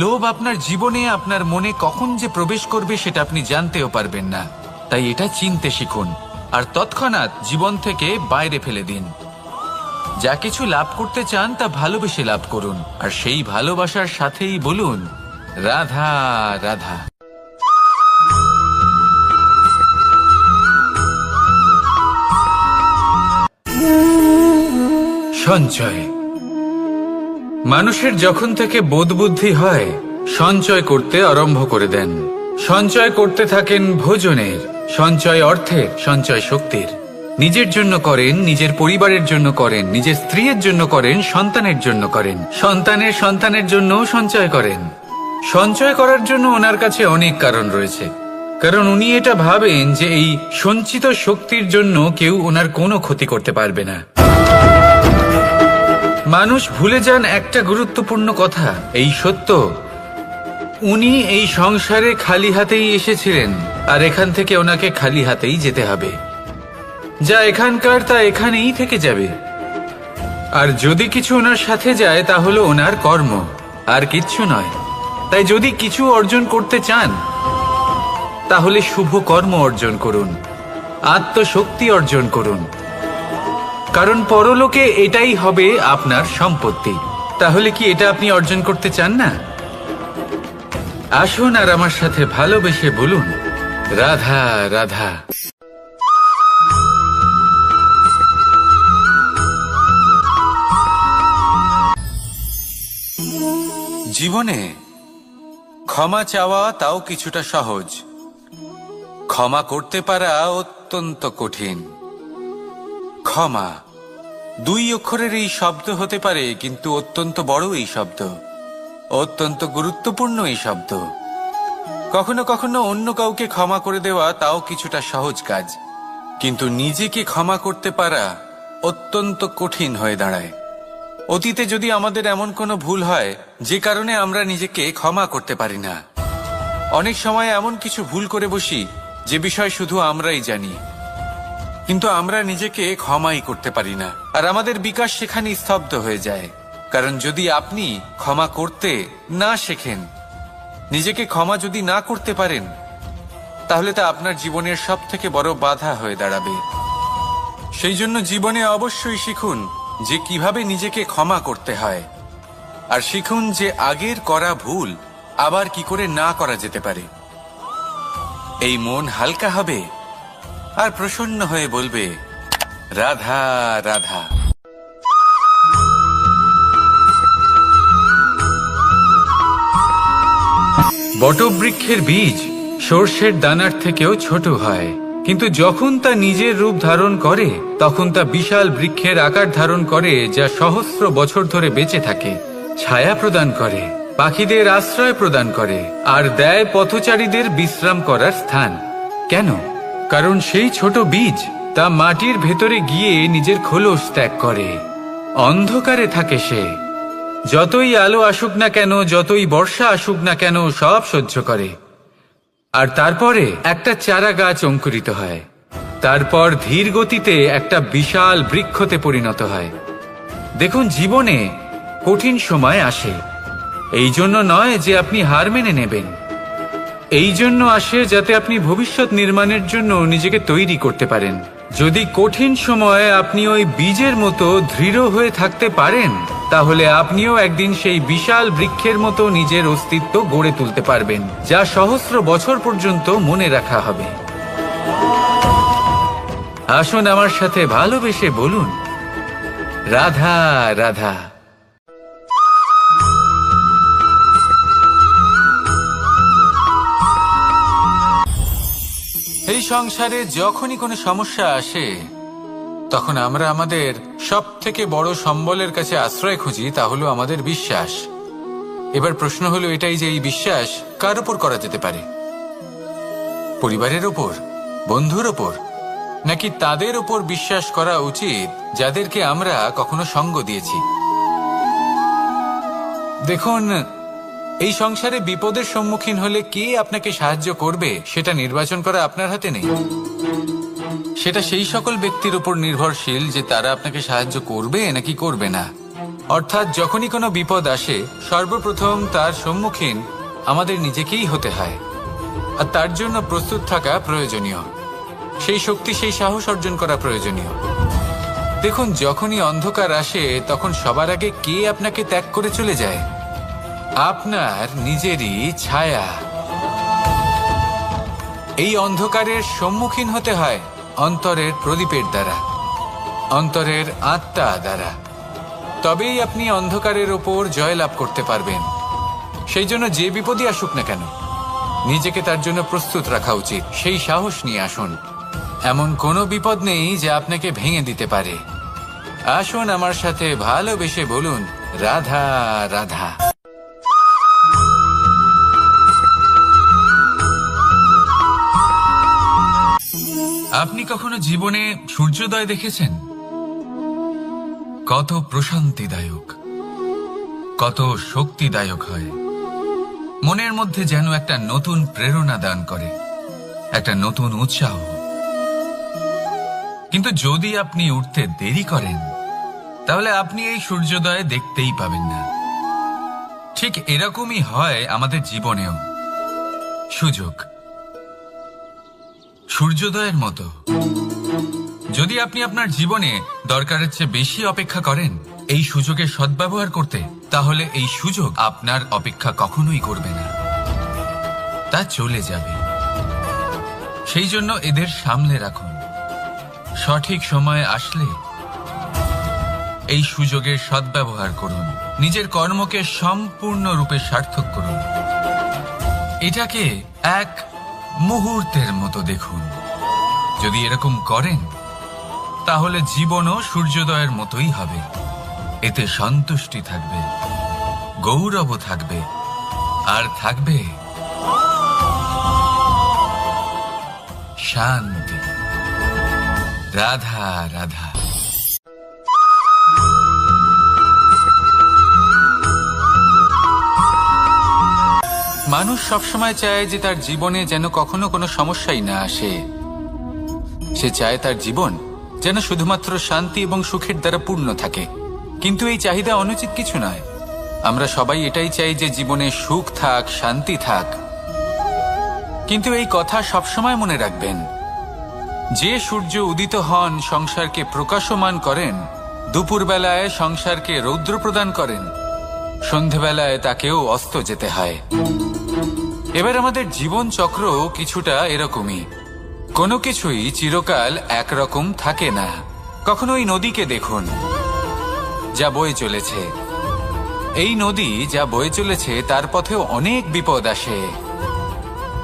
লোভ আপনার জীবনে, আপনার মনে কখন যে প্রবেশ করবে সেটা আপনি জানতেও পারবেন না। তাই এটা চিনতে শিখুন আর তৎক্ষণাৎ জীবন থেকে বাইরে ফেলে দিন। যা কিছু লাভ করতে চান তা ভালোবেসে লাভ করুন, আর সেই ভালোবাসার সাথেই বলুন রাধা রাধা। সঞ্চয়। মানুষের যখন থেকে বোধ বুদ্ধি হয় সঞ্চয় করতে আরম্ভ করে দেন। সঞ্চয় করতে থাকেন ভোজনের, সঞ্চয় অর্থের, সঞ্চয় শক্তির। নিজের জন্য করেন, নিজের পরিবারের জন্য করেন, নিজের স্ত্রীর জন্য করেন, সন্তানের জন্য করেন, সন্তানের সন্তানের জন্যও সঞ্চয় করেন। সঞ্চয় করার জন্য ওনার কাছে অনেক কারণ রয়েছে, কারণ উনি এটা ভাবেন যে এই সঞ্চিত শক্তির জন্য কেউ ওনার কোনো ক্ষতি করতে পারবে না। মানুষ ভুলে যান একটা গুরুত্বপূর্ণ কথা, এই সত্য, উনি এই সংসারে খালি হাতেই এসেছিলেন আর এখান থেকে ওনাকে খালি হাতেই যেতে হবে। যা এখানকার তা এখানেই থেকে যাবে। আর যদি কিছু ওনার সাথে যায় তা হলো ওনার কর্ম, আর কিচ্ছু নয়। তাই যদি কিছু অর্জন করতে চান তাহলে শুভ কর্ম অর্জন করুন, আত্মশক্তি অর্জন করুন, কারণ পরলোকে এটাই হবে আপনার সম্পত্তি। তাহলে কি এটা আপনি অর্জন করতে চান না? আসুন আর আমার সাথে ভালোবেসে বলুন রাধা রাধা। জীবনে ক্ষমা চাওয়া তাও কিছুটা সহজ, ক্ষমা করতে পারা অত্যন্ত কঠিন। ক্ষমা দুই অক্ষরের এই শব্দ হতে পারে, কিন্তু অত্যন্ত বড় এই শব্দ, অত্যন্ত গুরুত্বপূর্ণ এই শব্দ। কখনো কখনো অন্য কাউকে ক্ষমা করে দেওয়া তাও কিছুটা সহজ কাজ, কিন্তু নিজেকে ক্ষমা করতে পারা অত্যন্ত কঠিন হয়ে দাঁড়ায়। অতীতে যদি আমাদের এমন কোনো ভুল হয় যে কারণে আমরা নিজেকে ক্ষমা করতে পারি না, অনেক সময় এমন কিছু ভুল করে বসি যে বিষয় শুধু আমরাই জানি, কিন্তু আমরা নিজেকে ক্ষমাই করতে পারি না, আর আমাদের বিকাশ সেখানেই স্তব্ধ হয়ে যায়। কারণ যদি আপনি ক্ষমা করতে না শেখেন, নিজেকে ক্ষমা যদি না করতে পারেন, তাহলে তা আপনার জীবনের সব থেকে বড় বাধা হয়ে দাঁড়াবে। সেই জন্য জীবনে অবশ্যই শিখুন যে কিভাবে নিজেকে ক্ষমা করতে হয়, আর শিখুন যে আগের করা ভুল আবার কি করে না করা যেতে পারে। এই মন হালকা হবে আর প্রসন্ন হয়ে বলবে রাধা রাধা। বটবৃক্ষের বীজ সর্ষের দানার থেকেও ছোট হয়, কিন্তু যখন তা নিজের রূপ ধারণ করে তখন তা বিশাল বৃক্ষের আকার ধারণ করে, যা সহস্র বছর ধরে বেঁচে থাকে, ছায়া প্রদান করে, পাখিদের আশ্রয় প্রদান করে, আর দেয় পথচারীদের বিশ্রাম করার স্থান। কেন? কারণ সেই ছোট বীজ তা মাটির ভেতরে গিয়ে নিজের খোলস ত্যাগ করে। অন্ধকারে থাকে সে, যতই আলো আসুক না কেন, যতই বর্ষা আসুক না কেন, সব সহ্য করে। আর তারপরে একটা চারা গাছ অঙ্কুরিত হয়, তারপর ধীর গতিতে একটা বিশাল বৃক্ষতে পরিণত হয়। দেখুন, জীবনে কঠিন সময় আসে, এই জন্য নয় যে আপনি হার মেনে নেবেন, এই জন্য আসে যাতে আপনি ভবিষ্যৎ নির্মাণের জন্য নিজেকে তৈরি করতে পারেন। যদি কঠিন সময়ে আপনি ওই বীজের মতো দৃঢ় হয়ে থাকতে পারেন, তাহলে আপনিও একদিন সেই বিশাল বৃক্ষের মতো নিজের অস্তিত্ব গড়ে তুলতে পারবেন, যা সহস্র বছর পর্যন্ত মনে রাখা হবে। আসুন আমার সাথে ভালোবেসে বলুন রাধা রাধা। এই সংসারে যখনই কোনো সমস্যা আসে তখন আমরা আমাদের সব থেকে বড় সম্বলের কাছে আশ্রয় খুঁজি, তা হলো আমাদের বিশ্বাস। এবার প্রশ্ন হলো এটাই যে এই বিশ্বাস কার উপর করা যেতে পারে? পরিবারের ওপর, বন্ধুর ওপর, নাকি তাদের উপর বিশ্বাস করা উচিত যাদেরকে আমরা কখনো সঙ্গ দিয়েছি? দেখুন, এই সংসারে বিপদের সম্মুখীন হলে কে আপনাকে সাহায্য করবে সেটা নির্বাচন করা আপনার হাতে নেই। সেটা সেই সকল ব্যক্তির উপর নির্ভরশীল যে তারা আপনাকে সাহায্য করবে নাকি করবে না। অর্থাৎ যখনই কোনো বিপদ আসে সর্বপ্রথম তার সম্মুখীন আমাদের নিজেকেই হতে হয়, আর তার জন্য প্রস্তুত থাকা প্রয়োজনীয়। সেই শক্তি, সেই সাহস অর্জন করা প্রয়োজনীয়। দেখুন, যখনই অন্ধকার আসে তখন সবার আগে কে আপনাকে ত্যাগ করে চলে যায়? আপনার নিজেরই ছায়া। এই অন্ধকারের সম্মুখীন হতে হয় অন্তরের প্রদীপের দ্বারা, অন্তরের আত্মা দ্বারা। তবেই আপনি অন্ধকারের ওপর জয়লাভ করতে পারবেন। সেই জন্য যে বিপদই আসুক না কেন নিজেকে তার জন্য প্রস্তুত রাখা উচিত। সেই সাহস নিয়ে আসুন। এমন কোনো বিপদ নেই যা আপনাকে ভেঙে দিতে পারে। আসুন আমার সাথে ভালোবেসে বলুন, রাধা রাধা। আপনি কখনো জীবনে সূর্যোদয় দেখেছেন? কত প্রশান্তিদায়ক, কত শক্তিদায়ক হয়। মনের মধ্যে যেন একটা নতুন প্রেরণা দান করে, একটা নতুন উৎসাহ। কিন্তু যদি আপনি উঠতে দেরি করেন তাহলে আপনি এই সূর্যোদয় দেখতেই পাবেন না। ঠিক এরকমই হয় আমাদের জীবনেও। সুযোগ সূর্যোদয়ের মতো। যদি আপনি আপনার জীবনে দরকারের চেয়ে বেশি অপেক্ষা করেন এই সুযোগের সদ্ব্যবহার করতে, তাহলে এই সুযোগ আপনার অপেক্ষা কখনোই করবে না, তা চলে যাবে। সেই জন্য এদের সামলে রাখুন। সঠিক সময় আসলে এই সুযোগের সদ্ব্যবহার করুন। নিজের কর্মকে সম্পূর্ণরূপে সার্থক করুন। এটাকে এক মুহূর্তের মতো দেখুন। যদি এরকম করেন তাহলে জীবনও সূর্যোদয়ের মতোই হবে। এতে সন্তুষ্টি থাকবে, গৌরবও থাকবে, আর থাকবে শান্তি। রাধা রাধা। মানুষ সবসময় চায় যে তার জীবনে যেন কখনো কোনো সমস্যাই না আসে। সে চায় তার জীবন যেন শুধুমাত্র শান্তি এবং সুখের দ্বারা পূর্ণ থাকে। কিন্তু এই চাহিদা অনুচিত কিছু নয়। আমরা সবাই এটাই চাই যে জীবনে সুখ থাক, শান্তি থাক। কিন্তু এই কথা সবসময় মনে রাখবেন, যে সূর্য উদিত হন সংসারকে প্রকাশমান করেন, দুপুরবেলায় সংসারকে রৌদ্র প্রদান করেন, সন্ধেবেলায় তাকেও অস্ত যেতে হয়। এবার আমাদের জীবন চক্র কিছুটা এরকমই। কোনো কিছুই চিরকাল একরকম থাকে না। কখনো এই নদীকে দেখুন যা বয়ে চলেছে। এই নদী যা বয়ে চলেছে তার পথেও অনেক বিপদ আসে।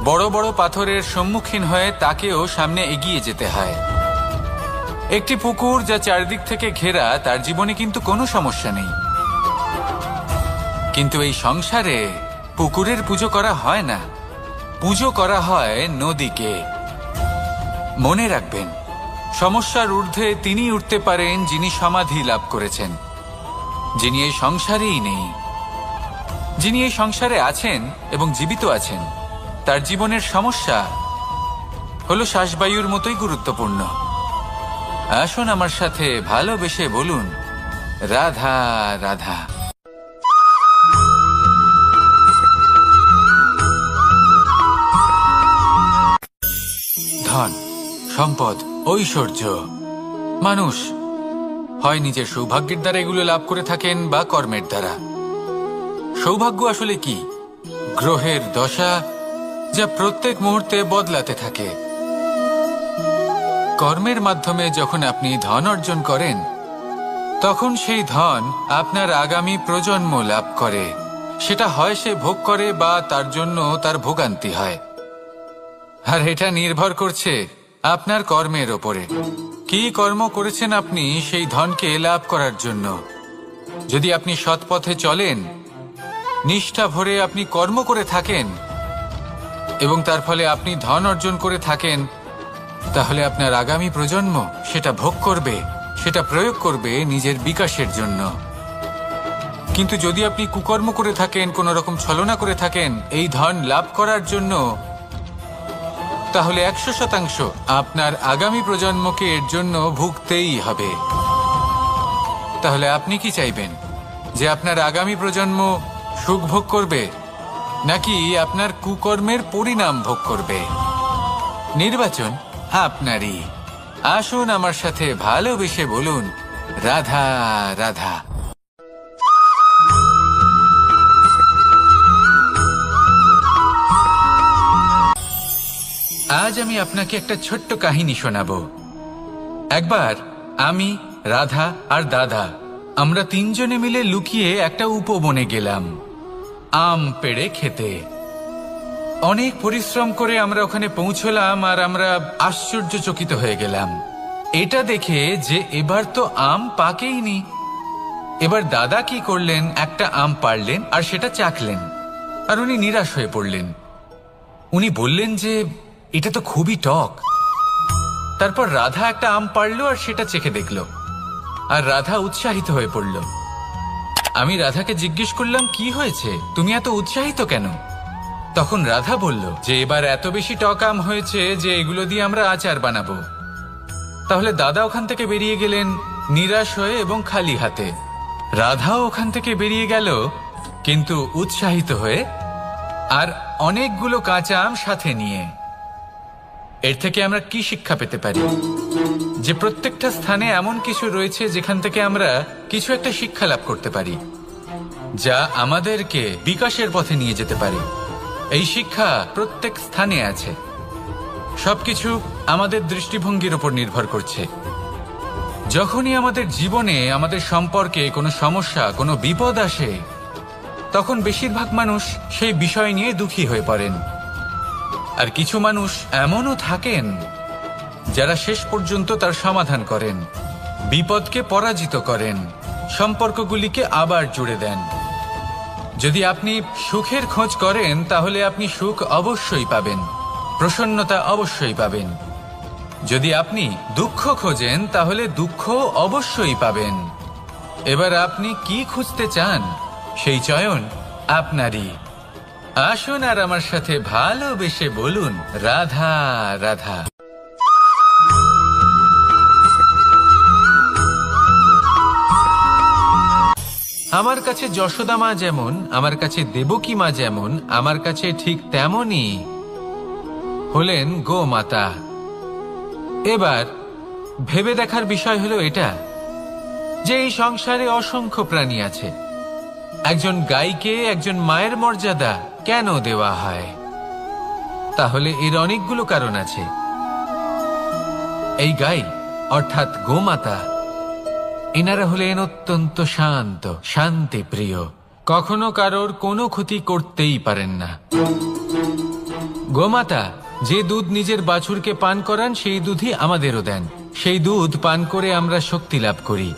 বড় বড় পাথরের সম্মুখীন হয়ে তাকেও সামনে এগিয়ে যেতে হয়। একটি পুকুর যা চারদিক থেকে ঘেরা, তার জীবনে কিন্তু কোনো সমস্যা নেই। কিন্তু এই সংসারে পুকুরের পুজো করা হয় না, পুজো করা হয় নদীকে। মনে রাখবেন, সমস্যার ঊর্ধ্বে তিনি উঠতে পারেন যিনি সমাধি লাভ করেছেন, যিনি এই সংসারেই নেই। যিনি এই সংসারে আছেন এবং জীবিত আছেন, তার জীবনের সমস্যা হলো শ্বাসবায়ুর মতোই গুরুত্বপূর্ণ। আসুন আমার সাথে ভালোবেসে বলুন, রাধা রাধা। ধন, সম্পদ, ঐশ্বর্য, মানুষ হয় নিজের সৌভাগ্যের দ্বারা এগুলো লাভ করে থাকেন বা কর্মের দ্বারা। সৌভাগ্য আসলে কি? গ্রহের দশা যা প্রত্যেক মুহূর্তে বদলাতে থাকে। কর্মের মাধ্যমে যখন আপনি ধন অর্জন করেন তখন সেই ধন আপনার আগামী প্রজন্ম লাভ করে। সেটা হয় সে ভোগ করে বা তার জন্য তার ভোগান্তি হয়। আর এটা নির্ভর করছে আপনার কর্মের ওপরে। কি কর্ম করেছেন আপনি সেই ধনকে লাভ করার জন্য। যদি আপনি সৎ পথে চলেন নিষ্ঠা ভরে আপনি কর্ম করে থাকেন এবং তার ফলে আপনি ধন অর্জন করে থাকেন, তাহলে আপনার আগামী প্রজন্ম সেটা ভোগ করবে, সেটা প্রয়োগ করবে নিজের বিকাশের জন্য। কিন্তু যদি আপনি কুকর্ম করে থাকেন, কোনো রকম ছলনা করে থাকেন এই ধন লাভ করার জন্য, তাহলে 100% আপনার আগামী প্রজন্মকে এর জন্য ভুগতেই হবে। তাহলে আপনি কি চাইবেন, যে আপনার আগামী প্রজন্ম সুখ ভোগ করবে নাকি আপনার কুকর্মের পরিণাম ভোগ করবে? নির্বাচন আপনারই। আসুন আমার সাথে ভালোবেসে বলুন, রাধা রাধা। আজ আমি আপনাকে একটা ছোট্ট কাহিনী শোনাবো। একবার আমি, রাধা আর দাদা আমরা তিনজনে মিলে লুকিয়ে একটা উপবনে গেলাম আম পেড়ে খেতে। অনেক পরিশ্রম করে আমরা ওখানে পৌঁছলাম আর আমরা আশ্চর্যচকিত হয়ে গেলাম এটা দেখে যে এবার তো আম পাকেইনি। এবার দাদা কি করলেন, একটা আম পাড়লেন আর সেটা চাখলেন, আর উনি নিরাশ হয়ে পড়লেন। উনি বললেন যে এটা তো খুবই টক। তারপর রাধা একটা আম পাড়লো আর সেটা চেখে দেখলো, আর রাধা উৎসাহিত হয়ে পড়ল। আমি রাধাকে জিজ্ঞেস করলাম, কি হয়েছে, তুমি এত উৎসাহিত কেন? তখন রাধা বলল যে এবার এত বেশি টক আম হয়েছে যে এগুলো দিয়ে আমরা আচার বানাবো। তাহলে দাদা ওখান থেকে বেরিয়ে গেলেন নিরাশ হয়ে এবং খালি হাতে। রাধাও ওখান থেকে বেরিয়ে গেল কিন্তু উৎসাহিত হয়ে, আর অনেকগুলো কাঁচা আম সাথে নিয়ে। এর থেকে আমরা কি শিক্ষা পেতে পারি? যে প্রত্যেকটা স্থানে এমন কিছু রয়েছে যেখান থেকে আমরা কিছু একটা শিক্ষা লাভ করতে পারি, যা আমাদেরকে বিকাশের পথে নিয়ে যেতে পারে। এই শিক্ষা প্রত্যেক স্থানে আছে। সবকিছু আমাদের দৃষ্টিভঙ্গির উপর নির্ভর করছে। যখনই আমাদের জীবনে, আমাদের সম্পর্কে কোনো সমস্যা, কোনো বিপদ আসে, তখন বেশিরভাগ মানুষ সেই বিষয় নিয়ে দুঃখী হয়ে পড়েন। আর কিছু মানুষ এমনও থাকেন যারা শেষ পর্যন্ত তার সমাধান করেন, বিপদকে পরাজিত করেন, সম্পর্কগুলিকে আবার জুড়ে দেন। যদি আপনি সুখের খোঁজ করেন তাহলে আপনি সুখ অবশ্যই পাবেন, প্রসন্নতা অবশ্যই পাবেন। যদি আপনি দুঃখ খোঁজেন তাহলে দুঃখ অবশ্যই পাবেন। এবার আপনি কি খুঁজতে চান, সেই চয়ন আপনারই। আসুন আর আমার সাথে ভালোবেসে বলুন, রাধা রাধা। আমার কাছে যশোদা মা যেমন, আমার কাছে দেবকী মা যেমন, আমার কাছে ঠিক তেমনই হলেন গোমাতা। এবার ভেবে দেখার বিষয় হলো এটা, যে এই সংসারে অসংখ্য প্রাণী আছে। একজন গাইকে একজন মায়ের মর্যাদা কেন দেওয়া হয়? তাহলে এর অনেকগুলো কারণ আছে। এই গাই অর্থাৎ গোমাতা, এনারা হলেন অত্যন্ত শান্ত, শান্তি প্রিয়, কখনো কারোর কোনো ক্ষতি করতেই পারেন না। গোমাতা যে দুধ নিজের বাছুরকে পান করান সেই দুধই আমাদেরও দেন। সেই দুধ পান করে আমরা শক্তি লাভ করি।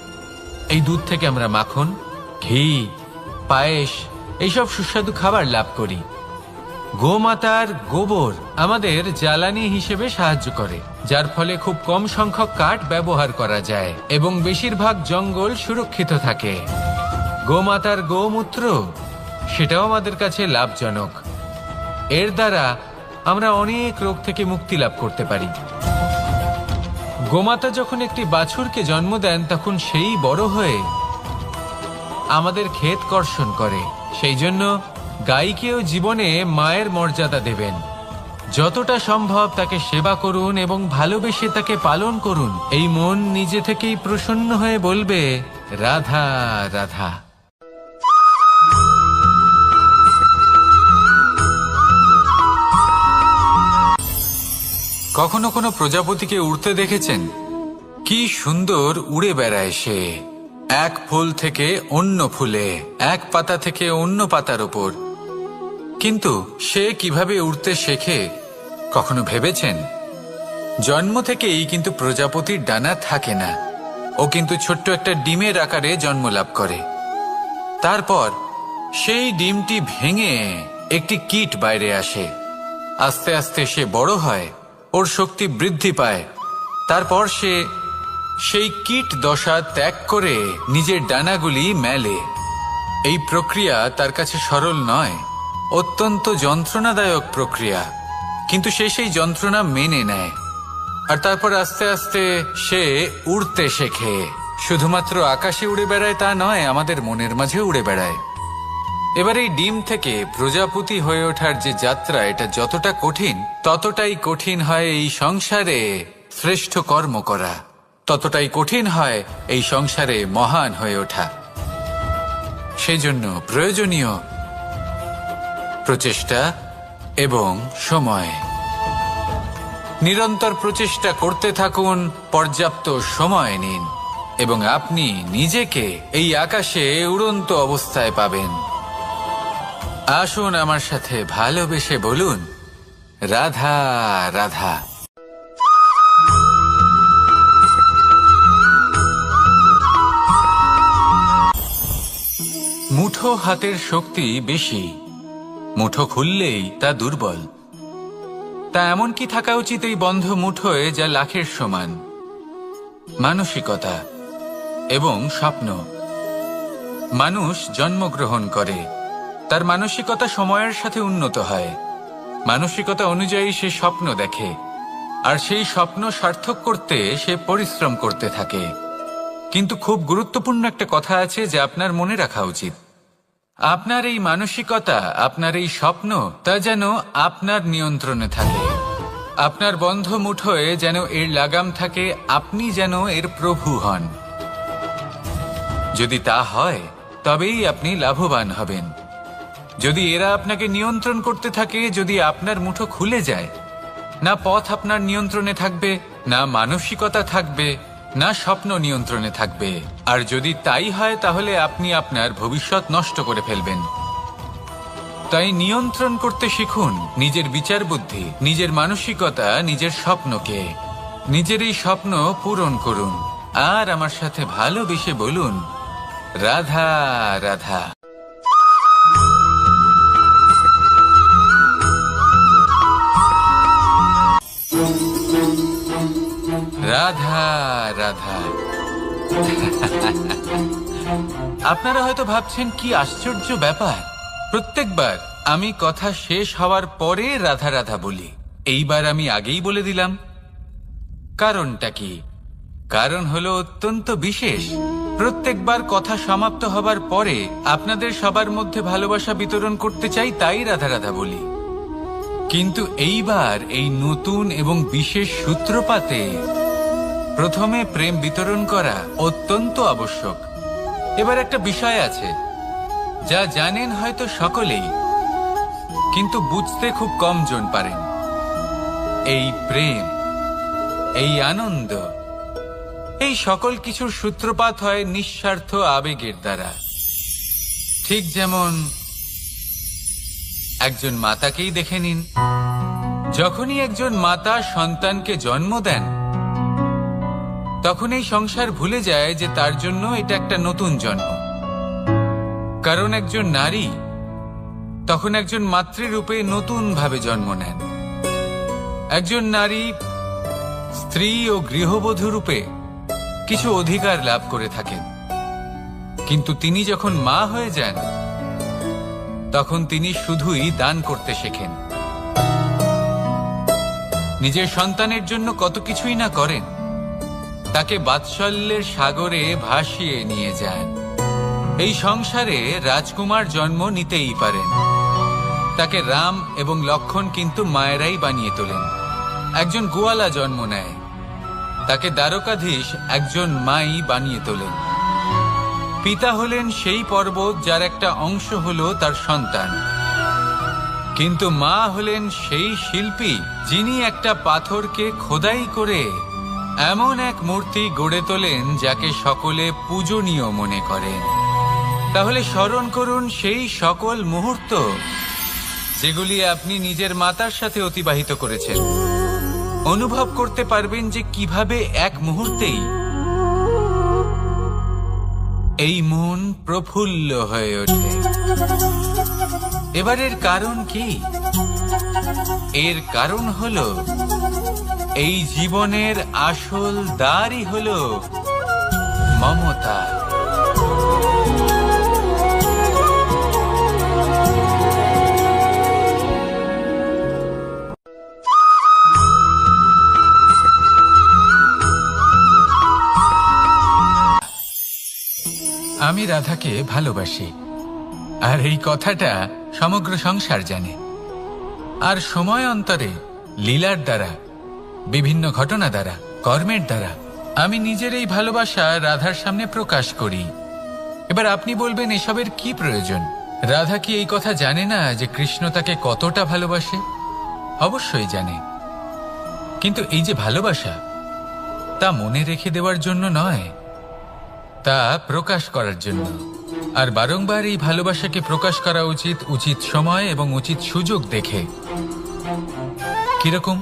এই দুধ থেকে আমরা মাখন, ঘি, পায়েস, এইসব সুস্বাদু খাবার লাভ করি। গোমাতার গোবর আমাদের জ্বালানি হিসেবে সাহায্য করে, যার ফলে খুব কম সংখ্যক কাঠ ব্যবহার করা যায় এবং বেশিরভাগ জঙ্গল সুরক্ষিত থাকে। গোমাতার গোমূত্র, সেটাও আমাদের কাছে লাভজনক। এর দ্বারা আমরা অনেক রোগ থেকে মুক্তি লাভ করতে পারি। গোমাতা যখন একটি বাছুরকে জন্ম দেন তখন সেই বড় হয়ে আমাদের ক্ষেত কর্ষণ করে। সেই জন্য গাইকেও জীবনে মায়ের মর্যাদা দেবেন। যতটা সম্ভব তাকে সেবা করুন এবং ভালোবেসে তাকে পালন করুন। এই মন নিজে থেকেই প্রসন্ন হয়ে বলবে, রাধা রাধা। কখনো কোনো প্রজাপতিকে উড়তে দেখেছেন? কি সুন্দর উড়ে বেড়ায় সে, এক ফুল থেকে অন্য ফুলে, এক পাতা থেকে অন্য পাতার উপর। কিন্তু সে কিভাবে উড়তে শেখে কখনো ভেবেছেন? জন্ম থেকেই কিন্তু প্রজাপতির ডানা থাকে না। ও কিন্তু ছোট্ট একটা ডিমের আকারে জন্ম লাভ করে। তারপর সেই ডিমটি ভেঙে একটি কীট বাইরে আসে। আস্তে আস্তে সে বড় হয়, ওর শক্তি বৃদ্ধি পায়। তারপর সে সেই কীট দশা ত্যাগ করে নিজের ডানাগুলি মেলে। এই প্রক্রিয়া তার কাছে সরল নয়, অত্যন্ত যন্ত্রণাদায়ক প্রক্রিয়া, কিন্তু সে সেই যন্ত্রণা মেনে নেয়। আর তারপর আস্তে আস্তে সে উড়তে শেখে। শুধুমাত্র আকাশে উড়ে বেড়ায় তা নয়, আমাদের মনের মাঝে উড়ে বেড়ায়। এবার এই ডিম থেকে প্রজাপতি হয়ে ওঠার যে যাত্রা, এটা যতটা কঠিন, ততটাই কঠিন হয় এই সংসারে শ্রেষ্ঠ কর্ম করা, ততটাই কঠিন হয় এই সংসারে মহান হয়ে ওঠা। সেজন্য প্রয়োজনীয় প্রচেষ্টা এবং সময়। নিরন্তর প্রচেষ্টা করতে থাকুন, পর্যাপ্ত সময় নিন, এবং আপনি নিজেকে এই আকাশে উড়ন্ত অবস্থায় পাবেন। আসুন আমার সাথে ভালোবেসে বলুন, রাধা রাধা। মুঠো হাতের শক্তি বেশি, মুঠো খুললেই তা দুর্বল। তা এমন কি থাকা উচিত এই বন্ধ মুঠোয় যা লাখের সমান? মানসিকতা এবং স্বপ্ন। মানুষ জন্মগ্রহণ করে, তার মানসিকতা সময়ের সাথে উন্নত হয়। মানসিকতা অনুযায়ী সে স্বপ্ন দেখে, আর সেই স্বপ্ন সার্থক করতে সে পরিশ্রম করতে থাকে। কিন্তু খুব গুরুত্বপূর্ণ একটা কথা আছে যা আপনার মনে রাখা উচিত। আপনার এই মানসিকতা, আপনার এই স্বপ্ন, তা যেন আপনার নিয়ন্ত্রণে থাকে। আপনার বন্ধ মুঠোয় যেন এর লাগাম থাকে, আপনি যেন এর প্রভু হন। যদি তা হয় তবেই আপনি লাভবান হবেন। যদি এরা আপনাকে নিয়ন্ত্রণ করতে থাকে, যদি আপনার মুঠো খুলে যায়, না পথ আপনার নিয়ন্ত্রণে থাকবে, না মানসিকতা থাকবে, না স্বপ্ন নিয়ন্ত্রণে থাকবে। আর যদি তাই হয় তাহলে আপনি আপনার ভবিষ্যৎ নষ্ট করে ফেলবেন। তাই নিয়ন্ত্রণ করতে শিখুন নিজের বিচার বুদ্ধি, নিজের মানসিকতা, নিজের স্বপ্নকে। নিজের এই স্বপ্ন পূরণ করুন, আর আমার সাথে ভালোবেসে বলুন, রাধা রাধা। রাধা রাধা। আপনারা হয়তো ভাবছেন কি আশ্চর্য ব্যাপার, প্রত্যেকবার আমি কথা শেষ হওয়ার পরে রাধা রাধা বলি। এইবার আমি আগেই বলে দিলাম। কারণটা কি? কারণ হলো অত্যন্ত বিশেষ। প্রত্যেকবার কথা সমাপ্ত হবার পরে আপনাদের সবার মধ্যে ভালোবাসা বিতরণ করতে চাই, তাই রাধা রাধা বলি। কিন্তু এইবার এই নতুন এবং বিশেষ সূত্রপাতে প্রথমে প্রেম বিতরণ করা অত্যন্ত আবশ্যক। এবার একটা বিষয় আছে যা জানেন হয়তো সকলেই, কিন্তু বুঝতে খুব কম জন পারেন। এই প্রেম, এই আনন্দ, এই সকল কিছুর সূত্রপাত হয় নিঃস্বার্থ আবেগের দ্বারা। ঠিক যেমন একজন মাতাকেই দেখে নিন। যখনই একজন মাতা সন্তানকে জন্ম দেন, তখন এই সংসার ভুলে যায় যে তার জন্য এটা একটা নতুন জন্ম। কারণ একজন নারী তখন একজন মাতৃরূপে নতুন ভাবে জন্ম নেন। একজন নারী স্ত্রী ও গৃহবধূ রূপে কিছু অধিকার লাভ করে থাকেন, কিন্তু তিনি যখন মা হয়ে যান, তখন তিনি শুধুই দান করতে শেখেন। নিজের সন্তানের জন্য কত কিছুই না করেন, তাকে বাৎসল্যের সাগরে ভাসিয়ে নিয়ে যান। এই সংসারে রাজকুমার জন্ম নিতেই পারেন, তাকে রাম এবং লক্ষণ কিন্তু মায়েরাই বানিয়ে তোলেন। একজন গোয়ালা জন্ম নেয়, তাকে দ্বারকাধীশ একজন মাই বানিয়ে তোলেন। পিতা হলেন সেই পর্বত যার একটা অংশ হলো তার সন্তান, কিন্তু মা হলেন সেই শিল্পী যিনি একটা পাথরকে খোদাই করে এমন এক মূর্তি গড়ে তোলেন যাকে সকলে পূজনীয় মনে করেন। তাহলে স্মরণ করুন সেই সকল মুহূর্ত যেগুলি আপনি নিজের মাতার সাথে অতিবাহিত করেছেন। অনুভব করতে পারবেন যে কিভাবে এক মুহূর্তেই এই মন প্রফুল্ল হয়ে ওঠে। এবারের কারণ কি? এর কারণ হলো এই জীবনের আসল দ্বারই হলো মমতা। আমি রাধাকে ভালোবাসি, আর এই কথাটা সমগ্র সংসার জানে। আর সময় অন্তরে লীলার দ্বারা, বিভিন্ন ঘটনা দ্বারা, কর্মের দ্বারা আমি নিজের এই ভালোবাসা রাধার সামনে প্রকাশ করি। এবার আপনি বলবেন এসবের কি প্রয়োজন? রাধা কি এই কথা জানে না যে কৃষ্ণ তাকে কতটা ভালোবাসে? অবশ্যই জানে, কিন্তু এই যে ভালোবাসা, তা মনে রেখে দেওয়ার জন্য নয়, তা প্রকাশ করার জন্য। আর বারংবার এই ভালোবাসাকে প্রকাশ করা উচিত, উচিত সময় এবং উচিত সুযোগ দেখে। কিরকম?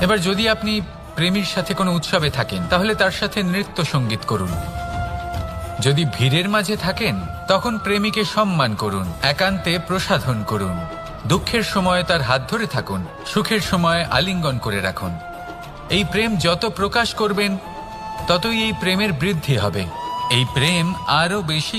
এবার যদি আপনি প্রেমীর সাথে কোনো উৎসবে থাকেন, তাহলে তার সাথে নৃত্য সঙ্গীত করুন। যদি ভিড়ের মাঝে থাকেন, তখন প্রেমীকে সম্মান করুন, একান্তে প্রসাধন করুন। দুঃখের সময় তার হাত ধরে থাকুন, সুখের সময় আলিঙ্গন করে রাখুন। এই প্রেম যত প্রকাশ করবেন, ততই এই প্রেমের বৃদ্ধি হবে। এই প্রেম আরো বেশি